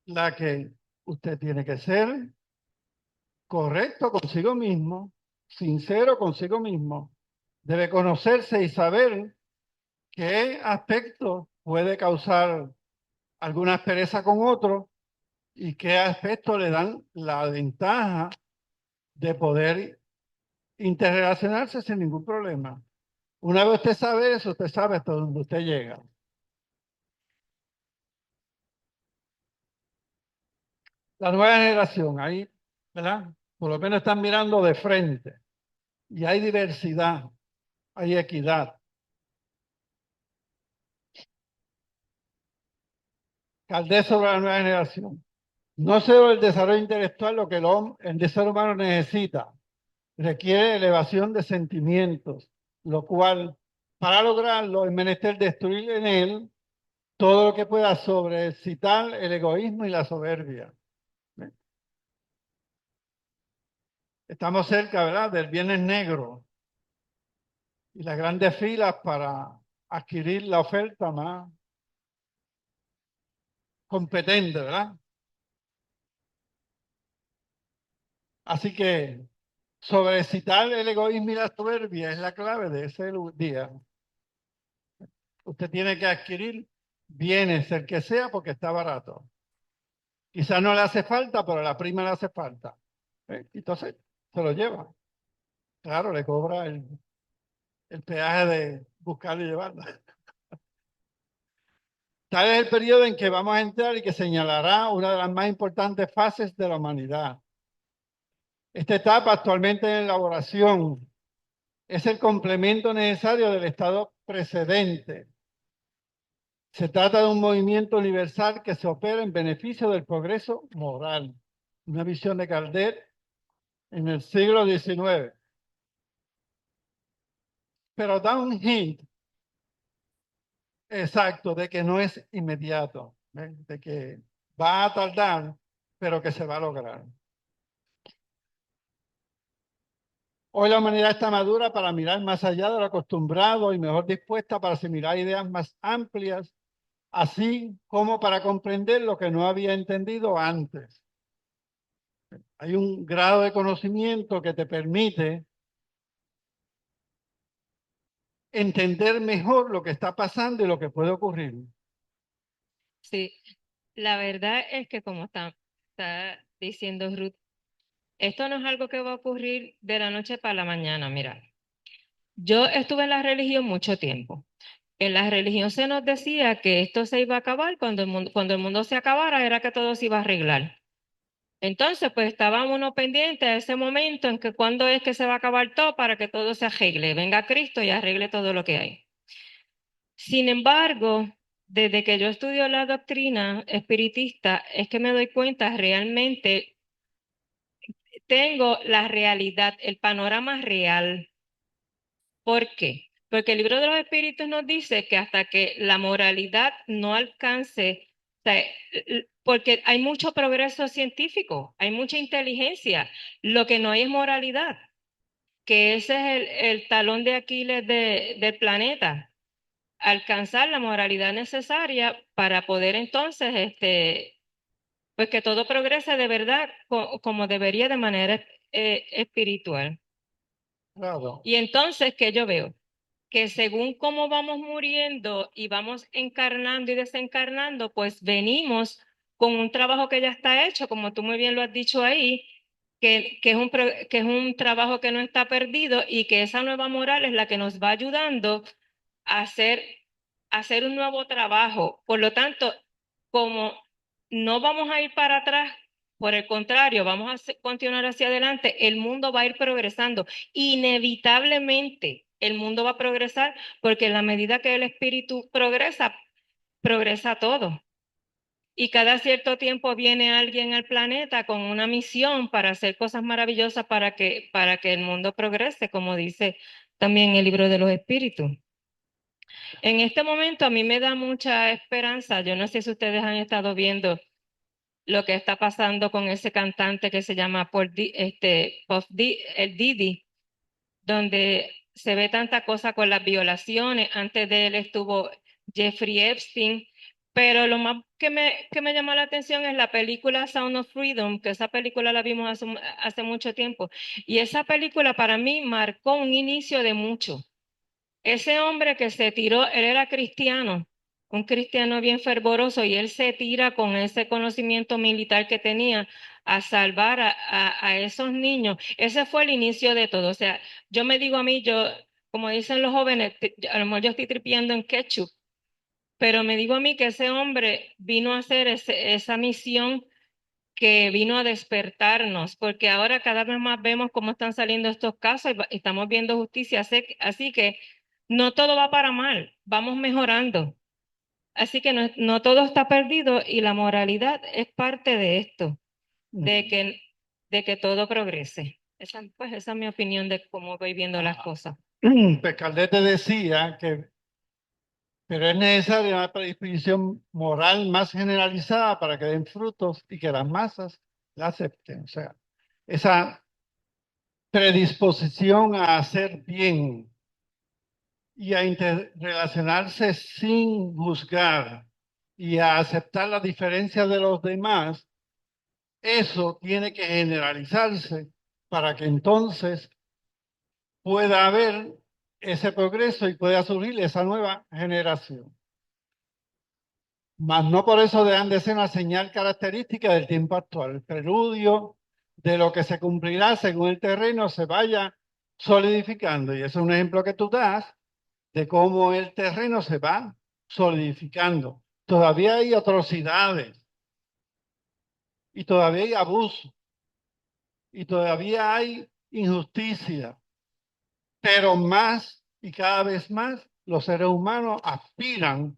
la que usted tiene que ser correcto consigo mismo, sincero consigo mismo. Debe conocerse y saber qué aspecto puede causar alguna aspereza con otro y qué aspectos le dan la ventaja de poder interrelacionarse sin ningún problema. Una vez usted sabe eso, usted sabe hasta dónde usted llega. La nueva generación, ahí, ¿verdad? Por lo menos están mirando de frente. Y hay diversidad, hay equidad. Caldés sobre la nueva generación. No solo el desarrollo intelectual lo que el ser humano necesita, requiere elevación de sentimientos, lo cual, para lograrlo, es menester destruir en él todo lo que pueda sobreexcitar el egoísmo y la soberbia. Estamos cerca, ¿verdad?, del Viernes Negro y las grandes filas para adquirir la oferta más competente, ¿verdad? Así que sobreexcitar el egoísmo y la soberbia es la clave de ese día. Usted tiene que adquirir bienes, el que sea, porque está barato. Quizás no le hace falta, pero a la prima le hace falta. Entonces, se lo lleva. Claro, le cobra el peaje de buscarla y llevarla. Tal es el periodo en que vamos a entrar y que señalará una de las más importantes fases de la humanidad. Esta etapa, actualmente en elaboración, es el complemento necesario del estado precedente. Se trata de un movimiento universal que se opera en beneficio del progreso moral. Una visión de Caldet en el siglo XIX. Pero da un hint exacto de que no es inmediato, de que va a tardar, pero que se va a lograr. Hoy la humanidad está madura para mirar más allá de lo acostumbrado y mejor dispuesta para asimilar ideas más amplias, así como para comprender lo que no había entendido antes. Hay un grado de conocimiento que te permite entender mejor lo que está pasando y lo que puede ocurrir. Sí, la verdad es que como está diciendo Ruth, esto no es algo que va a ocurrir de la noche para la mañana. Mira, yo estuve en la religión mucho tiempo. En la religión se nos decía que esto se iba a acabar cuando el mundo se acabara, era que todo se iba a arreglar. Entonces, pues estábamos uno pendiente a ese momento en que cuándo es que se va a acabar todo para que todo se arregle. Venga Cristo y arregle todo lo que hay. Sin embargo, desde que yo estudio la doctrina espiritista, es que me doy cuenta realmente, tengo la realidad, el panorama real. ¿Por qué? Porque el libro de los espíritus nos dice que hasta que la moralidad no alcance, o sea, porque hay mucho progreso científico, hay mucha inteligencia, lo que no hay es moralidad, que ese es el talón de Aquiles del planeta, alcanzar la moralidad necesaria para poder entonces, pues que todo progrese de verdad como debería de manera espiritual. Claro. Y entonces, ¿qué yo veo? Que según cómo vamos muriendo y vamos encarnando y desencarnando, pues venimos con un trabajo que ya está hecho, como tú muy bien lo has dicho ahí, que es un trabajo que no está perdido y que esa nueva moral es la que nos va ayudando a hacer un nuevo trabajo. Por lo tanto, como no vamos a ir para atrás, por el contrario, vamos a continuar hacia adelante, el mundo va a ir progresando. Inevitablemente, el mundo va a progresar porque en la medida que el espíritu progresa, progresa todo. Y cada cierto tiempo viene alguien al planeta con una misión para hacer cosas maravillosas para que el mundo progrese, como dice también el libro de los espíritus. En este momento a mí me da mucha esperanza. Yo no sé si ustedes han estado viendo lo que está pasando con ese cantante que se llama el Didi, donde se ve tanta cosa con las violaciones. Antes de él estuvo Jeffrey Epstein, pero lo más que me llama la atención es la película Sound of Freedom, que esa película la vimos hace mucho tiempo. Y esa película para mí marcó un inicio de mucho. Ese hombre que se tiró, él era cristiano, un cristiano bien fervoroso, y él se tira con ese conocimiento militar que tenía a salvar a esos niños. Ese fue el inicio de todo. O sea, yo me digo a mí, yo, como dicen los jóvenes, a lo mejor yo estoy tripeando en ketchup, pero me digo a mí que ese hombre vino a hacer esa misión que vino a despertarnos, porque ahora cada vez más vemos cómo están saliendo estos casos y estamos viendo justicia, así que no todo va para mal, vamos mejorando. Así que no todo está perdido y la moralidad es parte de esto, de que todo progrese. Pues esa es mi opinión de cómo voy viendo las cosas. Pecaldete decía que, pero es necesaria una predisposición moral más generalizada para que den frutos y que las masas la acepten. O sea, esa predisposición a hacer bien y a interrelacionarse sin juzgar y a aceptar la diferencia de los demás, eso tiene que generalizarse para que entonces pueda haber ese progreso y pueda surgir esa nueva generación. Mas no por eso dejan de ser una señal característica del tiempo actual. El preludio de lo que se cumplirá según el terreno se vaya solidificando. Y ese es un ejemplo que tú das de cómo el terreno se va solidificando. Todavía hay atrocidades y todavía hay abuso y todavía hay injusticia, pero más y cada vez más los seres humanos aspiran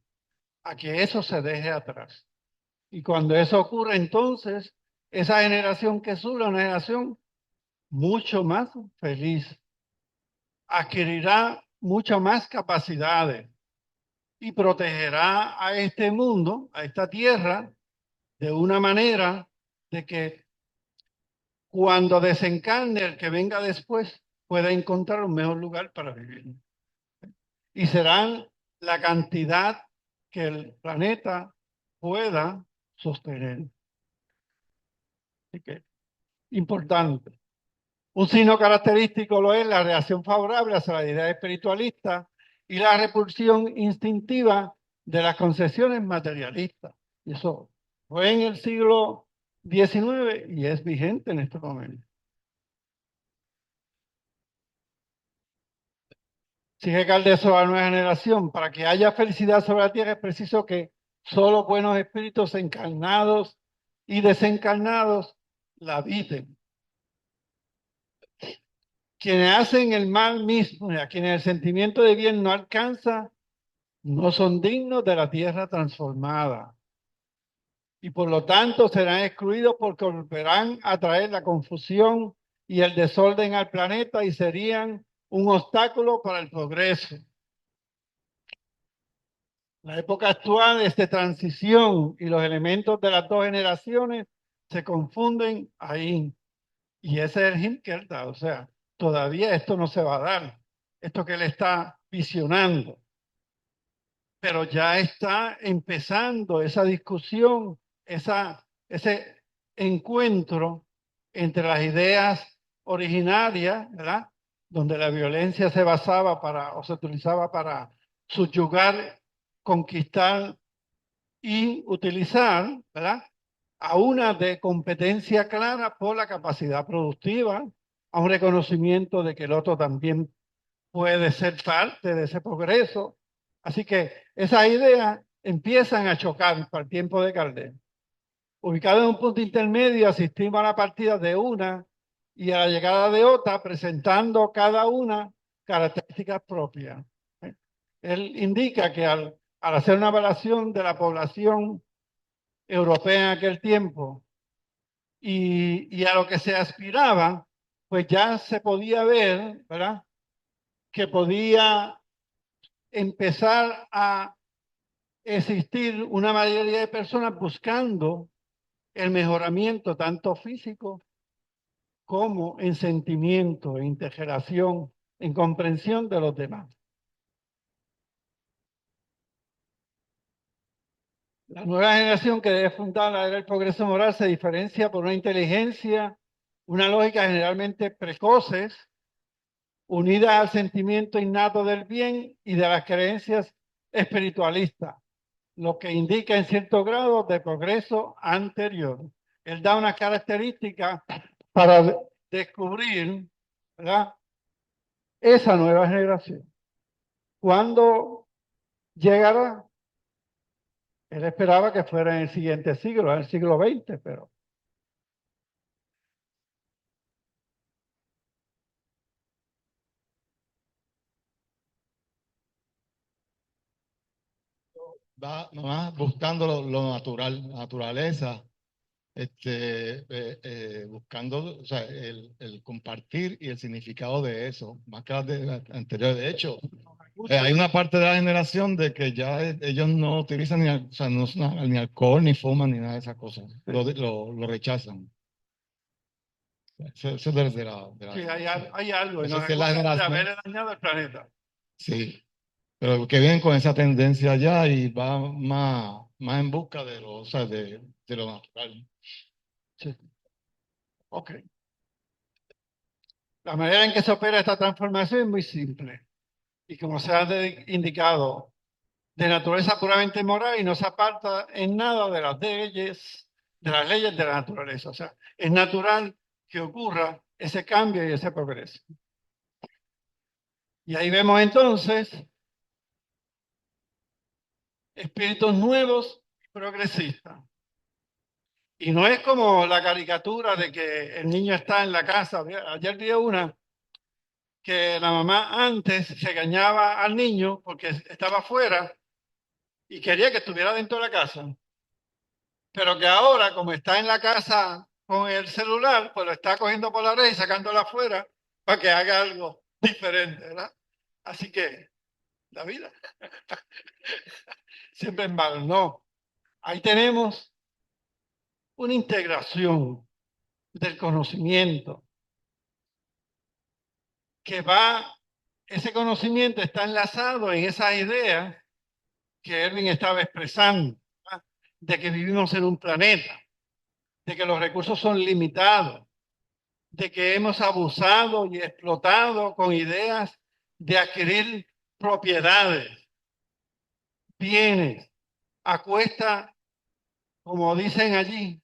a que eso se deje atrás. Y cuando eso ocurre, entonces, esa generación que sube, una generación mucho más feliz, adquirirá muchas más capacidades y protegerá a este mundo, a esta tierra, de una manera de que cuando desencarne el que venga después pueda encontrar un mejor lugar para vivir. Y serán la cantidad que el planeta pueda sostener. Así que, importante. Un signo característico lo es la reacción favorable hacia la idea espiritualista y la repulsión instintiva de las concesiones materialistas. Y eso fue en el siglo XIX y es vigente en este momento. Sigue Caldeso, la nueva generación. Para que haya felicidad sobre la tierra es preciso que solo buenos espíritus encarnados y desencarnados la habiten. Quienes hacen el mal mismo y a quienes el sentimiento de bien no alcanza, no son dignos de la tierra transformada. Y por lo tanto serán excluidos porque volverán a traer la confusión y el desorden al planeta y serían un obstáculo para el progreso. La época actual es de transición y los elementos de las dos generaciones se confunden ahí. Y ese es el hint que él da. O sea, todavía esto no se va a dar. Esto que él está visionando. Pero ya está empezando esa discusión, ese encuentro entre las ideas originarias, ¿verdad? Donde la violencia se basaba o se utilizaba para subyugar, conquistar y utilizar, ¿verdad? A una de competencia clara por la capacidad productiva, a un reconocimiento de que el otro también puede ser parte de ese progreso. Así que esas ideas empiezan a chocar para el tiempo de Caldera. Ubicado en un punto intermedio, asistimos a la partida de una y a la llegada de otra, presentando cada una características propias. Él indica que al hacer una evaluación de la población europea en aquel tiempo y a lo que se aspiraba, pues ya se podía ver, ¿verdad?, que podía empezar a existir una mayoría de personas buscando el mejoramiento tanto físico como en sentimiento, en integración, en comprensión de los demás. La nueva generación que debe fundar la era del progreso moral se diferencia por una inteligencia, una lógica generalmente precoces, unida al sentimiento innato del bien y de las creencias espiritualistas, lo que indica en cierto grado de progreso anterior. Él da unas características para descubrir, ¿verdad?, esa nueva generación. ¿Cuándo llegará? Él esperaba que fuera en el siguiente siglo, en el siglo XX, pero va buscando lo natural, la naturaleza, buscando, o sea, el compartir y el significado de eso, más que las anteriores. De hecho, hay una parte de la generación de que ya ellos no utilizan o sea, ni alcohol, ni fuman, ni nada de esas cosas. Lo rechazan. Eso es sí, hay algo y eso nos es la acusa de generación. haber dañado el planeta. Sí, pero que vienen con esa tendencia ya y va más en busca o sea, de lo natural. Sí. Ok. La manera en que se opera esta transformación es muy simple. Y como se ha indicado, de naturaleza puramente moral y no se aparta en nada de las leyes de la naturaleza. O sea, es natural que ocurra ese cambio y ese progreso. Y ahí vemos entonces espíritus nuevos y progresistas. Y no es como la caricatura de que el niño está en la casa. Ayer vi una que la mamá antes regañaba al niño porque estaba afuera y quería que estuviera dentro de la casa. Pero que ahora, como está en la casa con el celular, pues lo está cogiendo por la red y sacándola afuera para que haga algo diferente, ¿verdad? Así que la vida siempre en mal, no. Ahí tenemos una integración del conocimiento que ese conocimiento está enlazado en esas ideas que Erwin estaba expresando, ¿verdad?, de que vivimos en un planeta, de que los recursos son limitados, de que hemos abusado y explotado con ideas de adquirir propiedades, bienes, a cuesta, como dicen allí,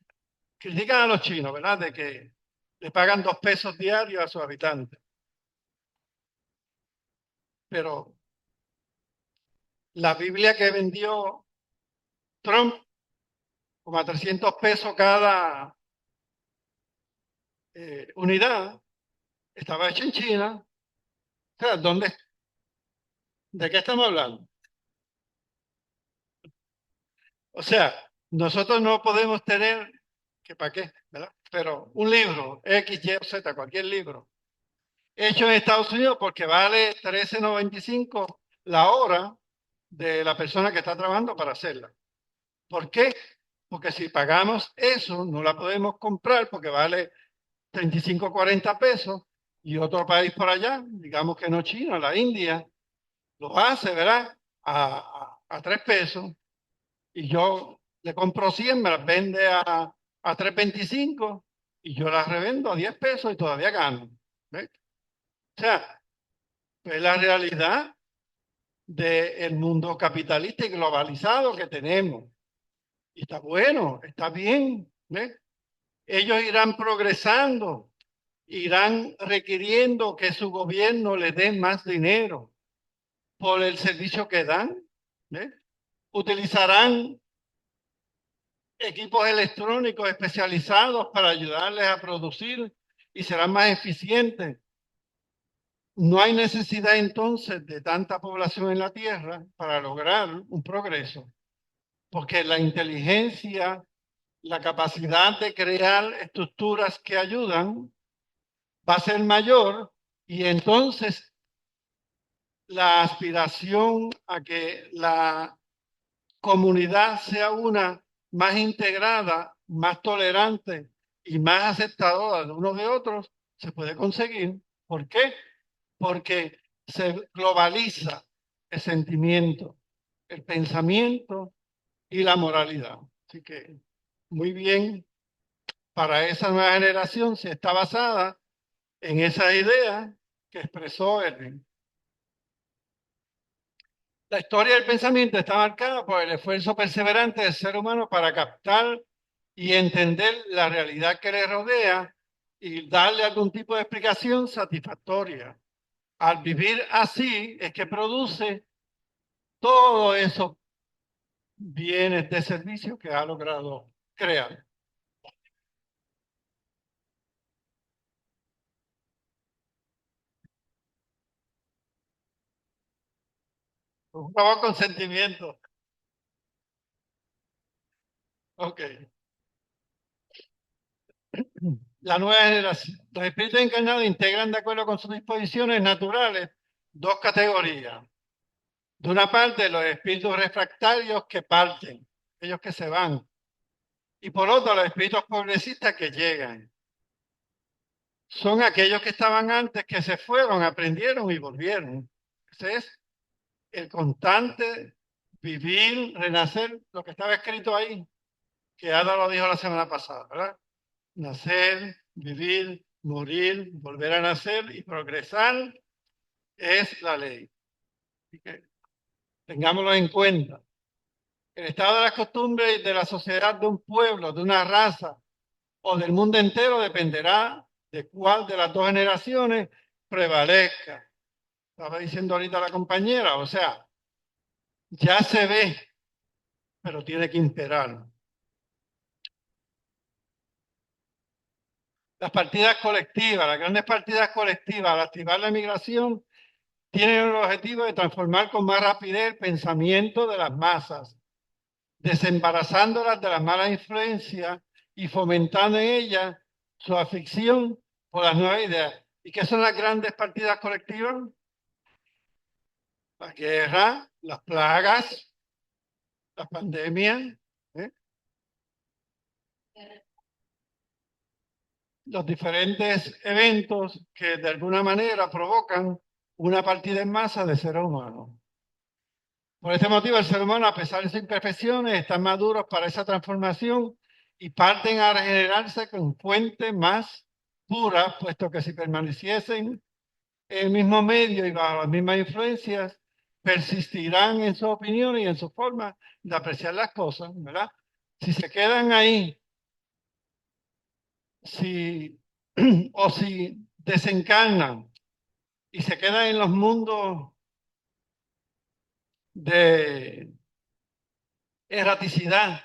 critican a los chinos, ¿verdad? De que le pagan 2 pesos diarios a sus habitantes. Pero la Biblia que vendió Trump, como a 300 pesos cada unidad, estaba hecha en China. O sea, ¿de qué estamos hablando? O sea, nosotros no podemos tener, que para qué, ¿verdad? Pero un libro, X, Y o Z, cualquier libro, hecho en Estados Unidos porque vale 13.95 la hora de la persona que está trabajando para hacerla. ¿Por qué? Porque si pagamos eso, no la podemos comprar porque vale 35, 40 pesos y otro país por allá, digamos que no China, la India, lo hace, ¿verdad? A 3 pesos y yo le compro 100, me las vende a 3.25 y yo las revendo a 10 pesos y todavía gano. ¿Ves? O sea, es la realidad del mundo capitalista y globalizado que tenemos. Y está bueno, está bien. ¿Ves? Ellos irán progresando, irán requiriendo que su gobierno les dé más dinero por el servicio que dan. ¿Ves? Utilizarán equipos electrónicos especializados para ayudarles a producir y serán más eficientes. No hay necesidad entonces de tanta población en la Tierra para lograr un progreso, porque la inteligencia, la capacidad de crear estructuras que ayudan va a ser mayor y entonces la aspiración a que la comunidad sea una más integrada, más tolerante y más aceptadora de unos de otros, se puede conseguir. ¿Por qué? Porque se globaliza el sentimiento, el pensamiento y la moralidad. Así que muy bien, para esa nueva generación si está basada en esa idea que expresó Erwin. La historia del pensamiento está marcada por el esfuerzo perseverante del ser humano para captar y entender la realidad que le rodea y darle algún tipo de explicación satisfactoria. Al vivir así es que produce todos esos bienes de servicio que ha logrado crear. Por favor, con sentimiento. Ok. La nueva generación. Los espíritus encarnados integran de acuerdo con sus disposiciones naturales 2 categorías. De una parte, los espíritus refractarios que parten, ellos que se van. Y por otro, los espíritus progresistas que llegan. Son aquellos que estaban antes, que se fueron, aprendieron y volvieron. Ese es el constante vivir, renacer, lo que estaba escrito ahí, que Ada lo dijo la semana pasada, ¿verdad? Nacer, vivir, morir, volver a nacer y progresar es la ley. Así que tengámoslo en cuenta. El estado de las costumbres de la sociedad de un pueblo, de una raza o del mundo entero dependerá de cuál de las 2 generaciones prevalezca. Estaba diciendo ahorita la compañera, o sea, ya se ve, pero tiene que imperar. Las partidas colectivas, las grandes partidas colectivas, al activar la migración, tienen el objetivo de transformar con más rapidez el pensamiento de las masas, desembarazándolas de las malas influencias y fomentando en ellas su afición por las nuevas ideas. ¿Y qué son las grandes partidas colectivas? La guerra, las plagas, las pandemias, ¿eh? Los diferentes eventos que de alguna manera provocan una partida en masa de seres humanos. Por este motivo, el ser humano, a pesar de sus imperfecciones, están maduros para esa transformación y parten a regenerarse con fuentes más puras, puesto que si permaneciesen en el mismo medio y bajo las mismas influencias, persistirán en su opinión y en su forma de apreciar las cosas, ¿verdad? Si se quedan ahí, o si desencarnan y se quedan en los mundos de erraticidad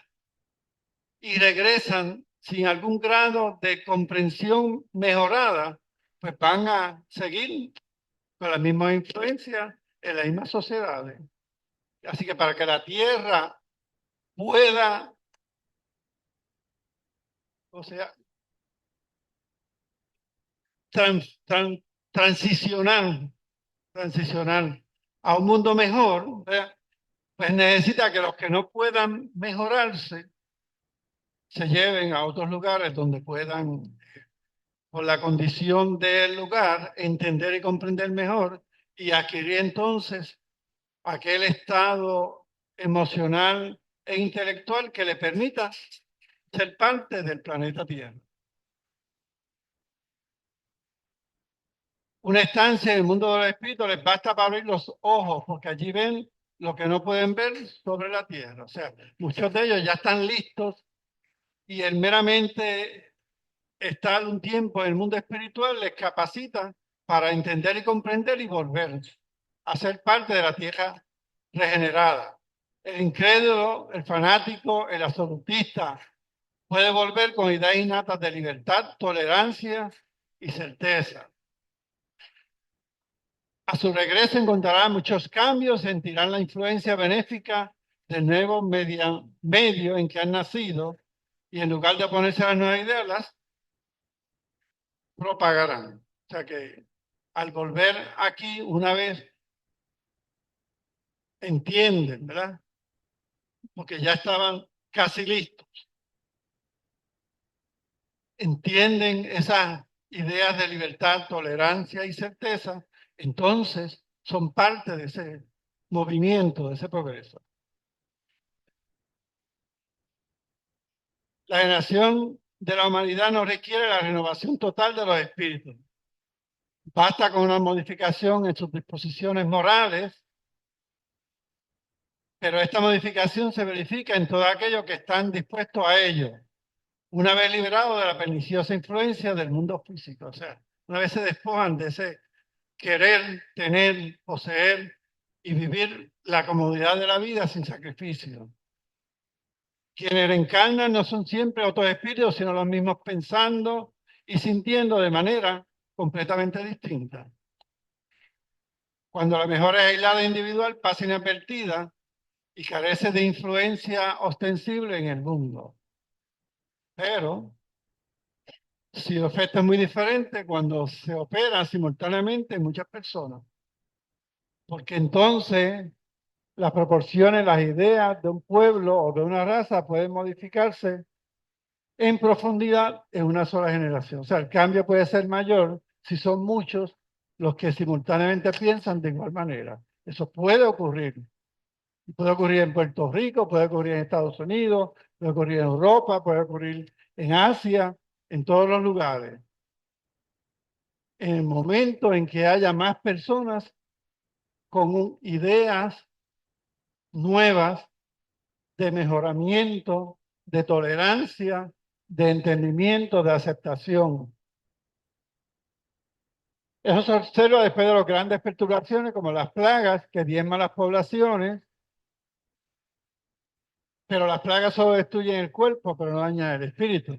y regresan sin algún grado de comprensión mejorada, pues van a seguir con las mismas influencias en las mismas sociedades. Así que para que la Tierra pueda, o sea, transicionar a un mundo mejor, ¿verdad? Pues necesita que los que no puedan mejorarse se lleven a otros lugares donde puedan, por la condición del lugar, entender y comprender mejor y adquirir entonces aquel estado emocional e intelectual que le permita ser parte del planeta Tierra. Una estancia en el mundo de los espíritus les basta para abrir los ojos, porque allí ven lo que no pueden ver sobre la Tierra. O sea, muchos de ellos ya están listos y el meramente estar un tiempo en el mundo espiritual les capacita para entender y comprender y volver a ser parte de la Tierra regenerada. El incrédulo, el fanático, el absolutista puede volver con ideas innatas de libertad, tolerancia y certeza. A su regreso encontrarán muchos cambios, sentirán la influencia benéfica del nuevo medio en que han nacido y en lugar de oponerse a las nuevas ideas, las propagarán. O sea que al volver aquí, una vez entienden, ¿verdad? Porque ya estaban casi listos. Entienden esas ideas de libertad, tolerancia y certeza, entonces son parte de ese movimiento, de ese progreso. La generación de la humanidad no requiere la renovación total de los espíritus. Basta con una modificación en sus disposiciones morales, pero esta modificación se verifica en todos aquellos que están dispuestos a ello, una vez liberados de la perniciosa influencia del mundo físico. O sea, una vez se despojan de ese querer, tener, poseer y vivir la comodidad de la vida sin sacrificio. Quienes reencarnan no son siempre otros espíritus, sino los mismos pensando y sintiendo de manera completamente distinta. Cuando la mejora aislada e individual pasa inadvertida y carece de influencia ostensible en el mundo. Pero si el efecto es muy diferente cuando se opera simultáneamente en muchas personas, porque entonces las proporciones, las ideas de un pueblo o de una raza pueden modificarse en profundidad en una sola generación. O sea, el cambio puede ser mayor si son muchos los que simultáneamente piensan de igual manera. Eso puede ocurrir. Puede ocurrir en Puerto Rico, puede ocurrir en Estados Unidos, puede ocurrir en Europa, puede ocurrir en Asia, en todos los lugares. En el momento en que haya más personas con ideas nuevas de mejoramiento, de tolerancia, de entendimiento, de aceptación. Eso se observa después de las grandes perturbaciones como las plagas que diezman las poblaciones, pero las plagas solo destruyen el cuerpo, pero no dañan el espíritu.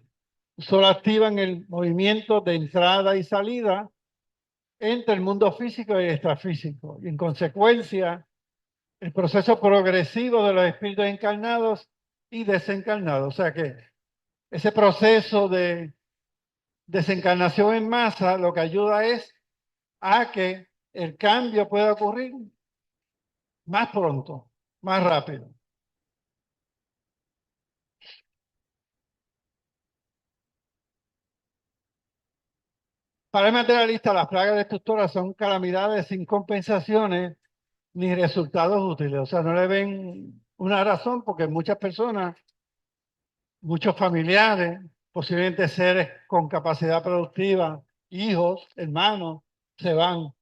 Solo activan el movimiento de entrada y salida entre el mundo físico y el extrafísico. Y en consecuencia, el proceso progresivo de los espíritus encarnados y desencarnados. O sea que ese proceso de desencarnación en masa lo que ayuda es a que el cambio pueda ocurrir más pronto, más rápido. Para el materialista, las plagas destructoras son calamidades sin compensaciones ni resultados útiles. O sea, no le ven una razón porque muchas personas, muchos familiares, posiblemente seres con capacidad productiva, hijos, hermanos, se van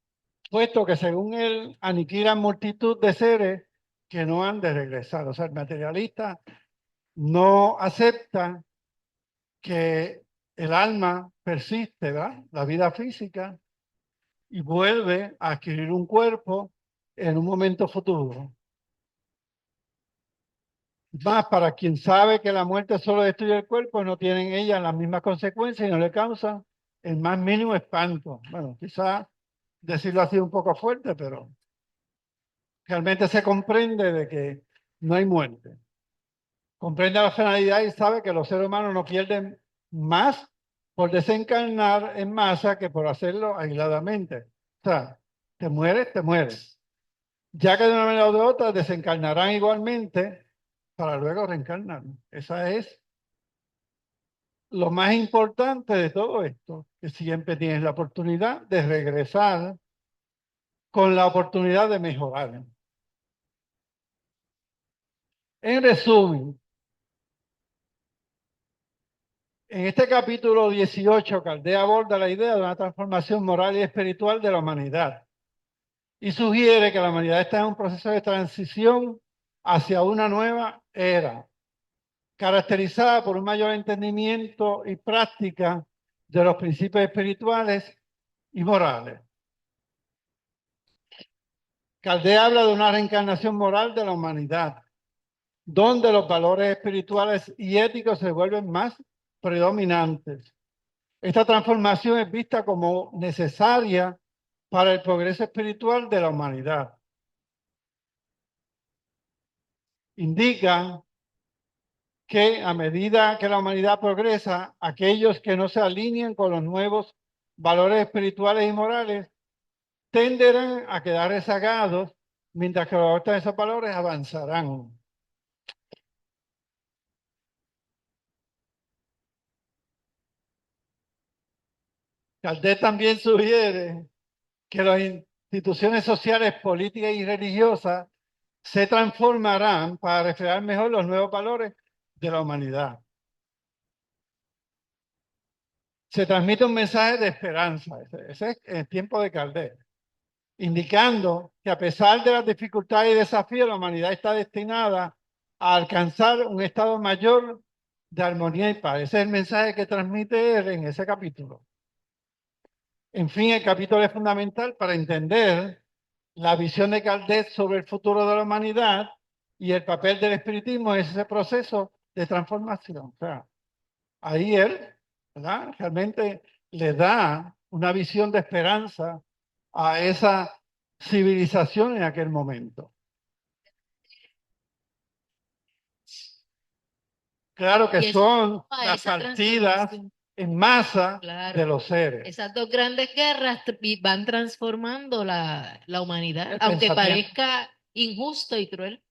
puesto que según él aniquilan multitud de seres que no han de regresar. O sea, el materialista no acepta que el alma persiste, ¿verdad? La vida física, y vuelve a adquirir un cuerpo en un momento futuro. Más, para quien sabe que la muerte solo destruye el cuerpo, no tienen ellas las mismas consecuencias y no le causan el más mínimo espanto. Bueno, quizá decirlo así un poco fuerte, pero realmente se comprende de que no hay muerte. Comprende la finalidad y sabe que los seres humanos no pierden más por desencarnar en masa que por hacerlo aisladamente. O sea, te mueres, te mueres. Ya que de una manera o de otra desencarnarán igualmente para luego reencarnar. Esa es lo más importante de todo esto, que siempre tienes la oportunidad de regresar con la oportunidad de mejorar. En resumen, en este capítulo 18, Caldea aborda la idea de una transformación moral y espiritual de la humanidad y sugiere que la humanidad está en un proceso de transición hacia una nueva era, caracterizada por un mayor entendimiento y práctica de los principios espirituales y morales. Caldea habla de una reencarnación moral de la humanidad, donde los valores espirituales y éticos se vuelven más predominantes. Esta transformación es vista como necesaria para el progreso espiritual de la humanidad. Indica que a medida que la humanidad progresa, aquellos que no se alinean con los nuevos valores espirituales y morales tenderán a quedar rezagados, mientras que los otros de esos valores avanzarán. Caldés también sugiere que las instituciones sociales, políticas y religiosas se transformarán para reflejar mejor los nuevos valores de la humanidad. Se transmite un mensaje de esperanza, ese es el tiempo de Caldés, indicando que a pesar de las dificultades y desafíos, la humanidad está destinada a alcanzar un estado mayor de armonía y paz. Ese es el mensaje que transmite él en ese capítulo. En fin, el capítulo es fundamental para entender la visión de Caldés sobre el futuro de la humanidad y el papel del espiritismo en ese proceso de transformación. O sea, ahí él, ¿verdad?, realmente le da una visión de esperanza a esa civilización en aquel momento. Claro que Y eso son a las esa partidas transformación. en masa Claro. de los seres. Esas dos grandes guerras van transformando la humanidad, El aunque pensamiento. parezca injusto y cruel.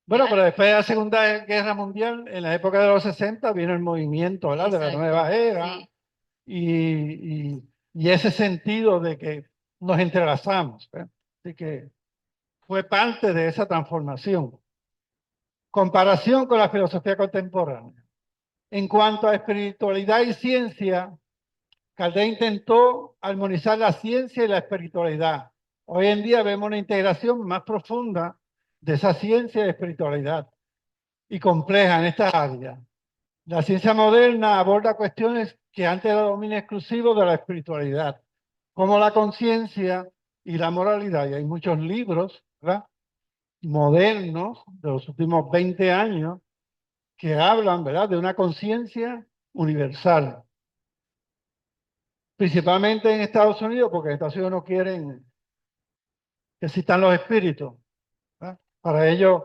Bueno, ¿verdad? pero después de la Segunda Guerra Mundial, en la época de los 60, vino el movimiento, ¿verdad?, de la Exacto, nueva era sí. y ese sentido de que nos entrelazamos. Así que fue parte de esa transformación. Comparación con la filosofía contemporánea. En cuanto a espiritualidad y ciencia, Caldés intentó armonizar la ciencia y la espiritualidad. Hoy en día vemos una integración más profunda de esa ciencia y espiritualidad y compleja en estas áreas. La ciencia moderna aborda cuestiones que antes era dominio exclusivo de la espiritualidad, como la conciencia y la moralidad. Y hay muchos libros, ¿verdad?, modernos de los últimos 20 años que hablan, ¿verdad?, de una conciencia universal. Principalmente en Estados Unidos, porque en Estados Unidos no quieren que existan los espíritus, ¿verdad? Para ellos,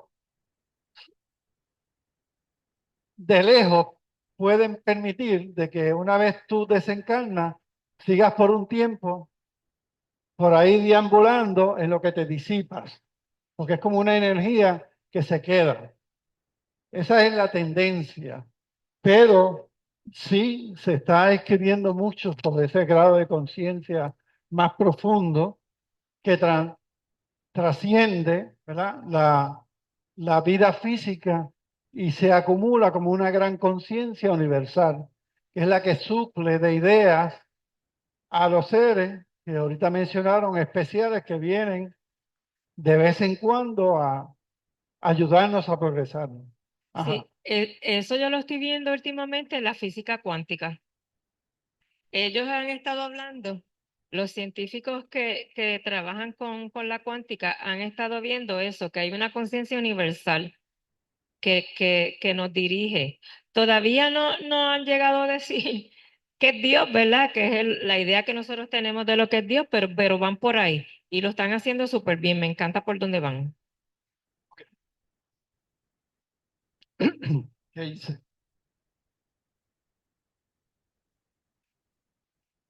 de lejos, pueden permitir de que una vez tú desencarnas, sigas por un tiempo por ahí deambulando en lo que te disipas, porque es como una energía que se queda. Esa es la tendencia, pero sí se está escribiendo mucho sobre ese grado de conciencia más profundo que trasciende, ¿verdad?, la vida física y se acumula como una gran conciencia universal, que es la que suple de ideas a los seres que ahorita mencionaron, especiales que vienen de vez en cuando a ayudarnos a progresar. Ajá. Sí, eso yo lo estoy viendo últimamente en la física cuántica. Ellos han estado hablando, los científicos que trabajan con la cuántica han estado viendo eso, que hay una conciencia universal que nos dirige. Todavía no han llegado a decir que es Dios, ¿verdad? Que es la idea que nosotros tenemos de lo que es Dios, pero van por ahí y lo están haciendo súper bien. Me encanta por dónde van. ¿Qué dice?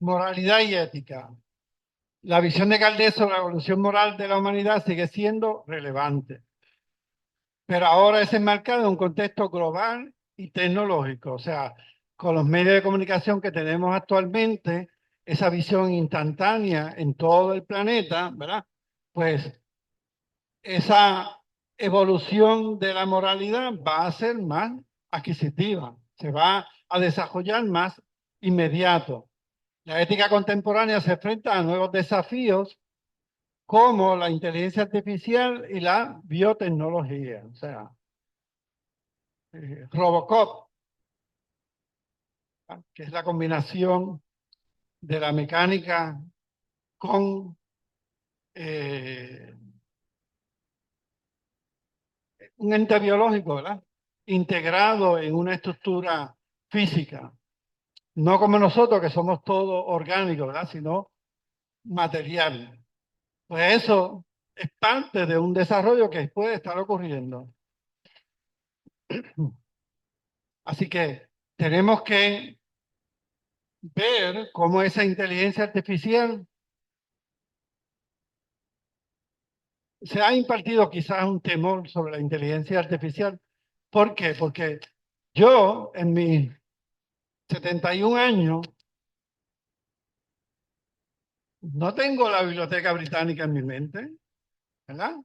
Moralidad y ética. La visión de Caldés sobre la evolución moral de la humanidad sigue siendo relevante, pero ahora es enmarcado en un contexto global y tecnológico. O sea, con los medios de comunicación que tenemos actualmente, esa visión instantánea en todo el planeta, ¿verdad? Pues esa evolución de la moralidad va a ser más adquisitiva, se va a desarrollar más inmediato. La ética contemporánea se enfrenta a nuevos desafíos como la inteligencia artificial y la biotecnología. O sea, Robocop, ¿ah? Que es la combinación de la mecánica con un ente biológico, ¿verdad? Integrado en una estructura física. No como nosotros, que somos todos orgánicos, ¿verdad? Sino material. Pues eso es parte de un desarrollo que puede estar ocurriendo. Así que tenemos que ver cómo esa inteligencia artificial se ha impartido quizás un temor sobre la inteligencia artificial. ¿Por qué? Porque yo en mis 71 años no tengo la Biblioteca Británica en mi mente, ¿verdad?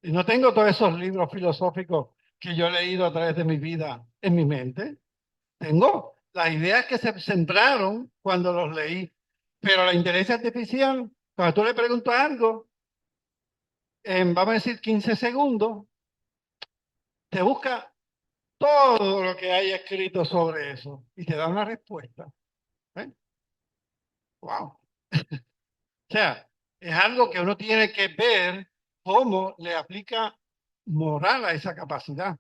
Y no tengo todos esos libros filosóficos que yo he leído a través de mi vida en mi mente. Tengo las ideas que se sembraron cuando los leí. Pero la inteligencia artificial, cuando tú le preguntas algo, vamos a decir 15 segundos, te busca todo lo que hay escrito sobre eso y te da una respuesta. ¿Eh? Wow. O sea, es algo que uno tiene que ver cómo le aplica moral a esa capacidad.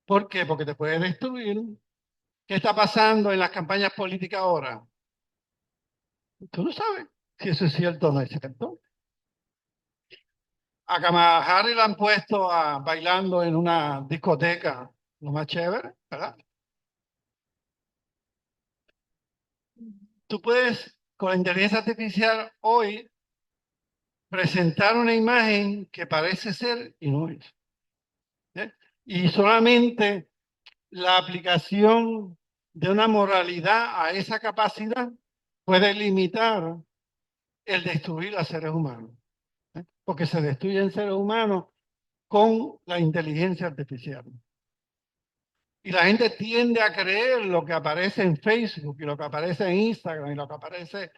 ¿Por qué? Porque te puede destruir. ¿Qué está pasando en las campañas políticas ahora? Tú no sabes si eso es cierto o no es cierto. A Kamala Harris la han puesto bailando en una discoteca, lo más chévere, ¿verdad? Tú puedes, con la inteligencia artificial hoy, presentar una imagen que parece ser y no es. ¿Eh? Y solamente la aplicación de una moralidad a esa capacidad puede limitar el destruir a seres humanos. ¿Eh? Porque se destruyen seres humanos con la inteligencia artificial. Y la gente tiende a creer lo que aparece en Facebook y lo que aparece en Instagram y lo que aparece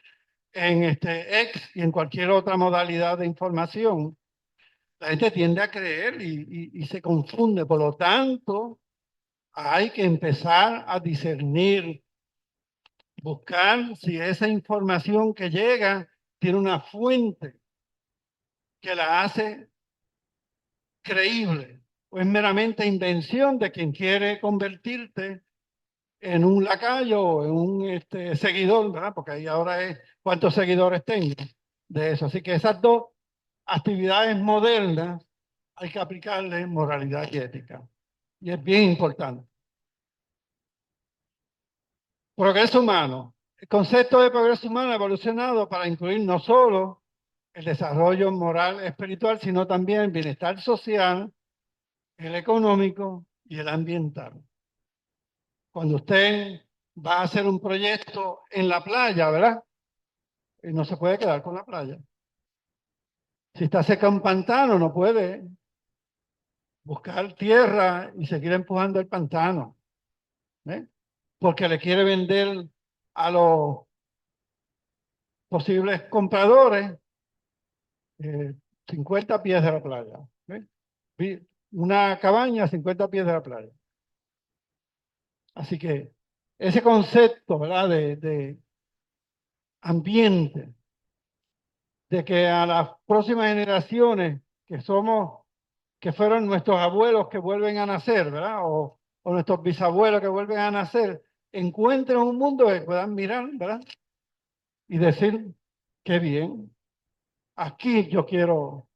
en X y en cualquier otra modalidad de información. La gente tiende a creer y se confunde. Por lo tanto, hay que empezar a discernir, buscar si esa información que llega tiene una fuente que la hace creíble o es meramente invención de quien quiere convertirte en un lacayo o en un seguidor, ¿verdad? Porque ahí ahora es cuántos seguidores tengo de eso. Así que esas dos actividades modernas hay que aplicarle moralidad y ética. Y es bien importante. Progreso humano. El concepto de progreso humano ha evolucionado para incluir no solo el desarrollo moral espiritual, sino también el bienestar social, el económico y el ambiental. Cuando usted va a hacer un proyecto en la playa, ¿verdad? Y no se puede quedar con la playa. Si está seca un pantano, no puede buscar tierra y seguir empujando el pantano. ¿Eh? Porque le quiere vender a los posibles compradores, 50 pies de la playa. Una cabaña a 50 pies de la playa. Así que ese concepto, ¿verdad? De ambiente, de que a las próximas generaciones que fueron nuestros abuelos que vuelven a nacer, ¿verdad? O nuestros bisabuelos que vuelven a nacer, encuentren un mundo que puedan mirar, ¿verdad? Y decir, qué bien, aquí yo quiero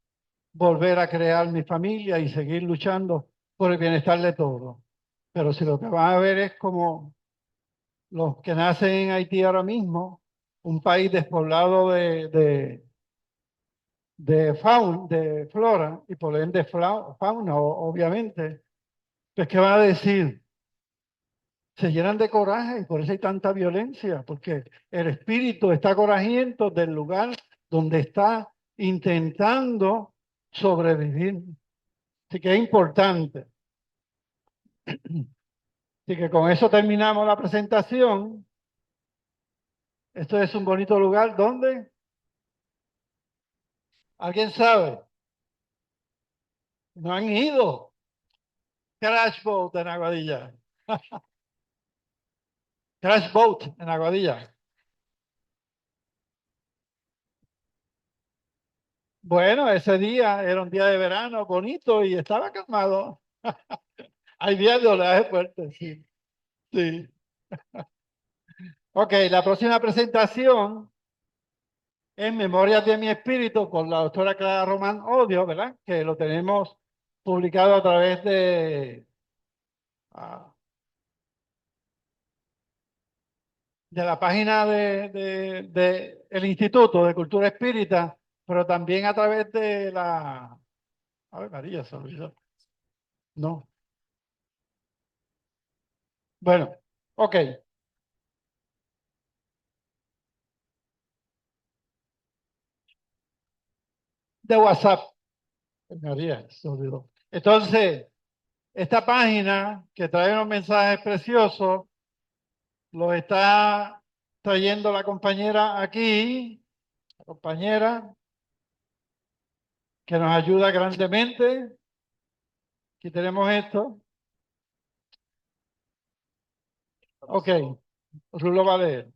volver a crear mi familia y seguir luchando por el bienestar de todos. Pero si lo que van a ver es como los que nacen en Haití ahora mismo, un país despoblado de flora y por ende fauna, obviamente, pues ¿qué van a decir? Se llenan de coraje y por eso hay tanta violencia, porque el espíritu está corajiento del lugar donde está intentando sobrevivir. Así que es importante. Así que con eso terminamos la presentación. Esto es un bonito lugar donde, ¿alguien sabe? No han ido. Crash Boat en Aguadilla. Crash Boat en Aguadilla. Bueno, ese día era un día de verano bonito y estaba calmado. Hay días de oleaje fuerte, sí. Sí. Ok, la próxima presentación es Memorias de mi Espíritu con la doctora Clara Román Odio, ¿verdad? Que lo tenemos publicado a través ah, de la página de el Instituto de Cultura Espírita, pero también a través de la... A ver, María, se olvidó. No. Bueno, ok. De WhatsApp. María, se olvidó. Entonces, esta página que trae unos mensajes preciosos, los está trayendo la compañera aquí, la compañera que nos ayuda grandemente. Aquí tenemos esto. Ok, Rulo va a leer,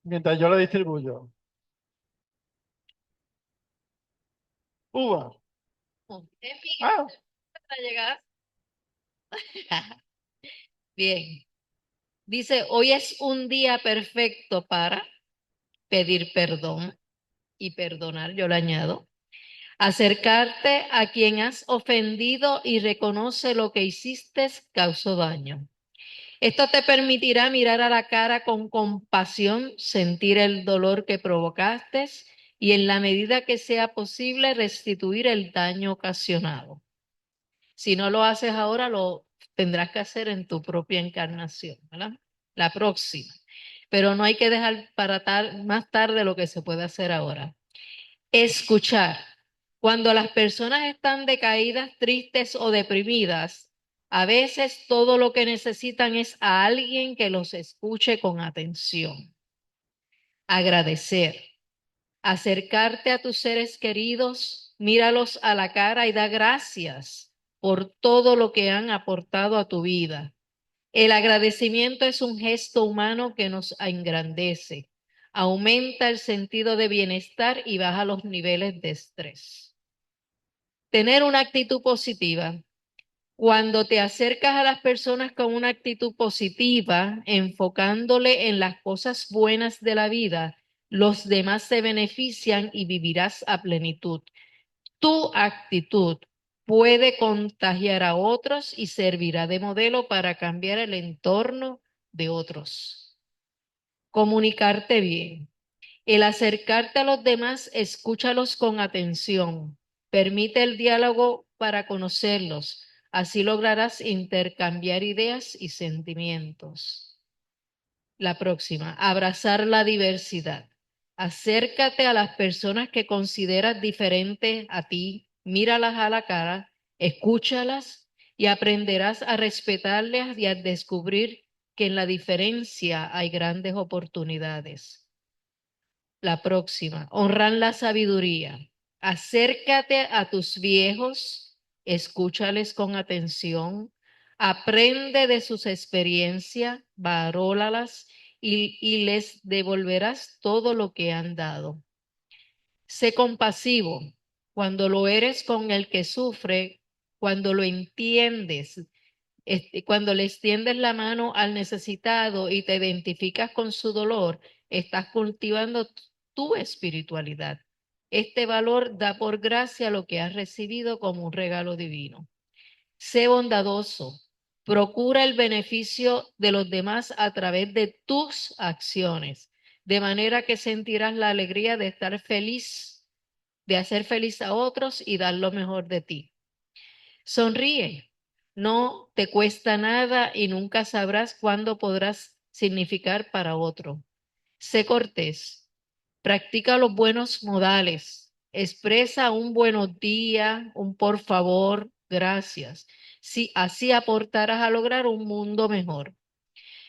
mientras yo lo distribuyo. Uva. Ah, Para llegar. Bien. Dice, hoy es un día perfecto para pedir perdón y perdonar, yo le añado. Acercarte a quien has ofendido y reconoce lo que hiciste causó daño. Esto te permitirá mirar a la cara con compasión, sentir el dolor que provocaste y en la medida que sea posible restituir el daño ocasionado. Si no lo haces ahora, lo tendrás que hacer en tu propia encarnación, ¿verdad? La próxima. Pero no hay que dejar para más tarde lo que se puede hacer ahora. Escuchar. Cuando las personas están decaídas, tristes o deprimidas, a veces todo lo que necesitan es a alguien que los escuche con atención. Agradecer. Acercarte a tus seres queridos, míralos a la cara y da gracias por todo lo que han aportado a tu vida. El agradecimiento es un gesto humano que nos engrandece, aumenta el sentido de bienestar y baja los niveles de estrés. Tener una actitud positiva. Cuando te acercas a las personas con una actitud positiva, enfocándole en las cosas buenas de la vida, los demás se benefician y vivirás a plenitud. Tu actitud puede contagiar a otros y servirá de modelo para cambiar el entorno de otros. Comunicarte bien. El acercarte a los demás, escúchalos con atención. Permite el diálogo para conocerlos. Así lograrás intercambiar ideas y sentimientos. La próxima, abrazar la diversidad. Acércate a las personas que consideras diferentes a ti, míralas a la cara, escúchalas y aprenderás a respetarlas y a descubrir que en la diferencia hay grandes oportunidades. La próxima, honrar la sabiduría. Acércate a tus viejos, escúchales con atención, aprende de sus experiencias, valóralas y les devolverás todo lo que han dado. Sé compasivo cuando lo eres con el que sufre, cuando lo entiendes, cuando le extiendes la mano al necesitado y te identificas con su dolor, estás cultivando tu espiritualidad. Este valor da por gracia lo que has recibido como un regalo divino. Sé bondadoso. Procura el beneficio de los demás a través de tus acciones, de manera que sentirás la alegría de estar feliz, de hacer feliz a otros y dar lo mejor de ti. Sonríe. No te cuesta nada y nunca sabrás cuándo podrás significar para otro. Sé cortés. Practica los buenos modales. Expresa un buenos días, un por favor, gracias. Sí, así aportarás a lograr un mundo mejor.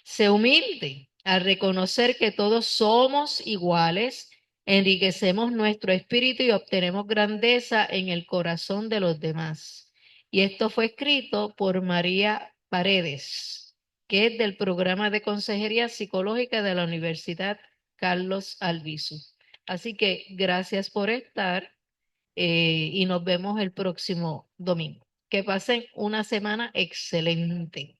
Sé humilde al reconocer que todos somos iguales, enriquecemos nuestro espíritu y obtenemos grandeza en el corazón de los demás. Y esto fue escrito por María Paredes, que es del programa de Consejería Psicológica de la Universidad Carlos Albizu. Así que gracias por estar y nos vemos el próximo domingo. Que pasen una semana excelente.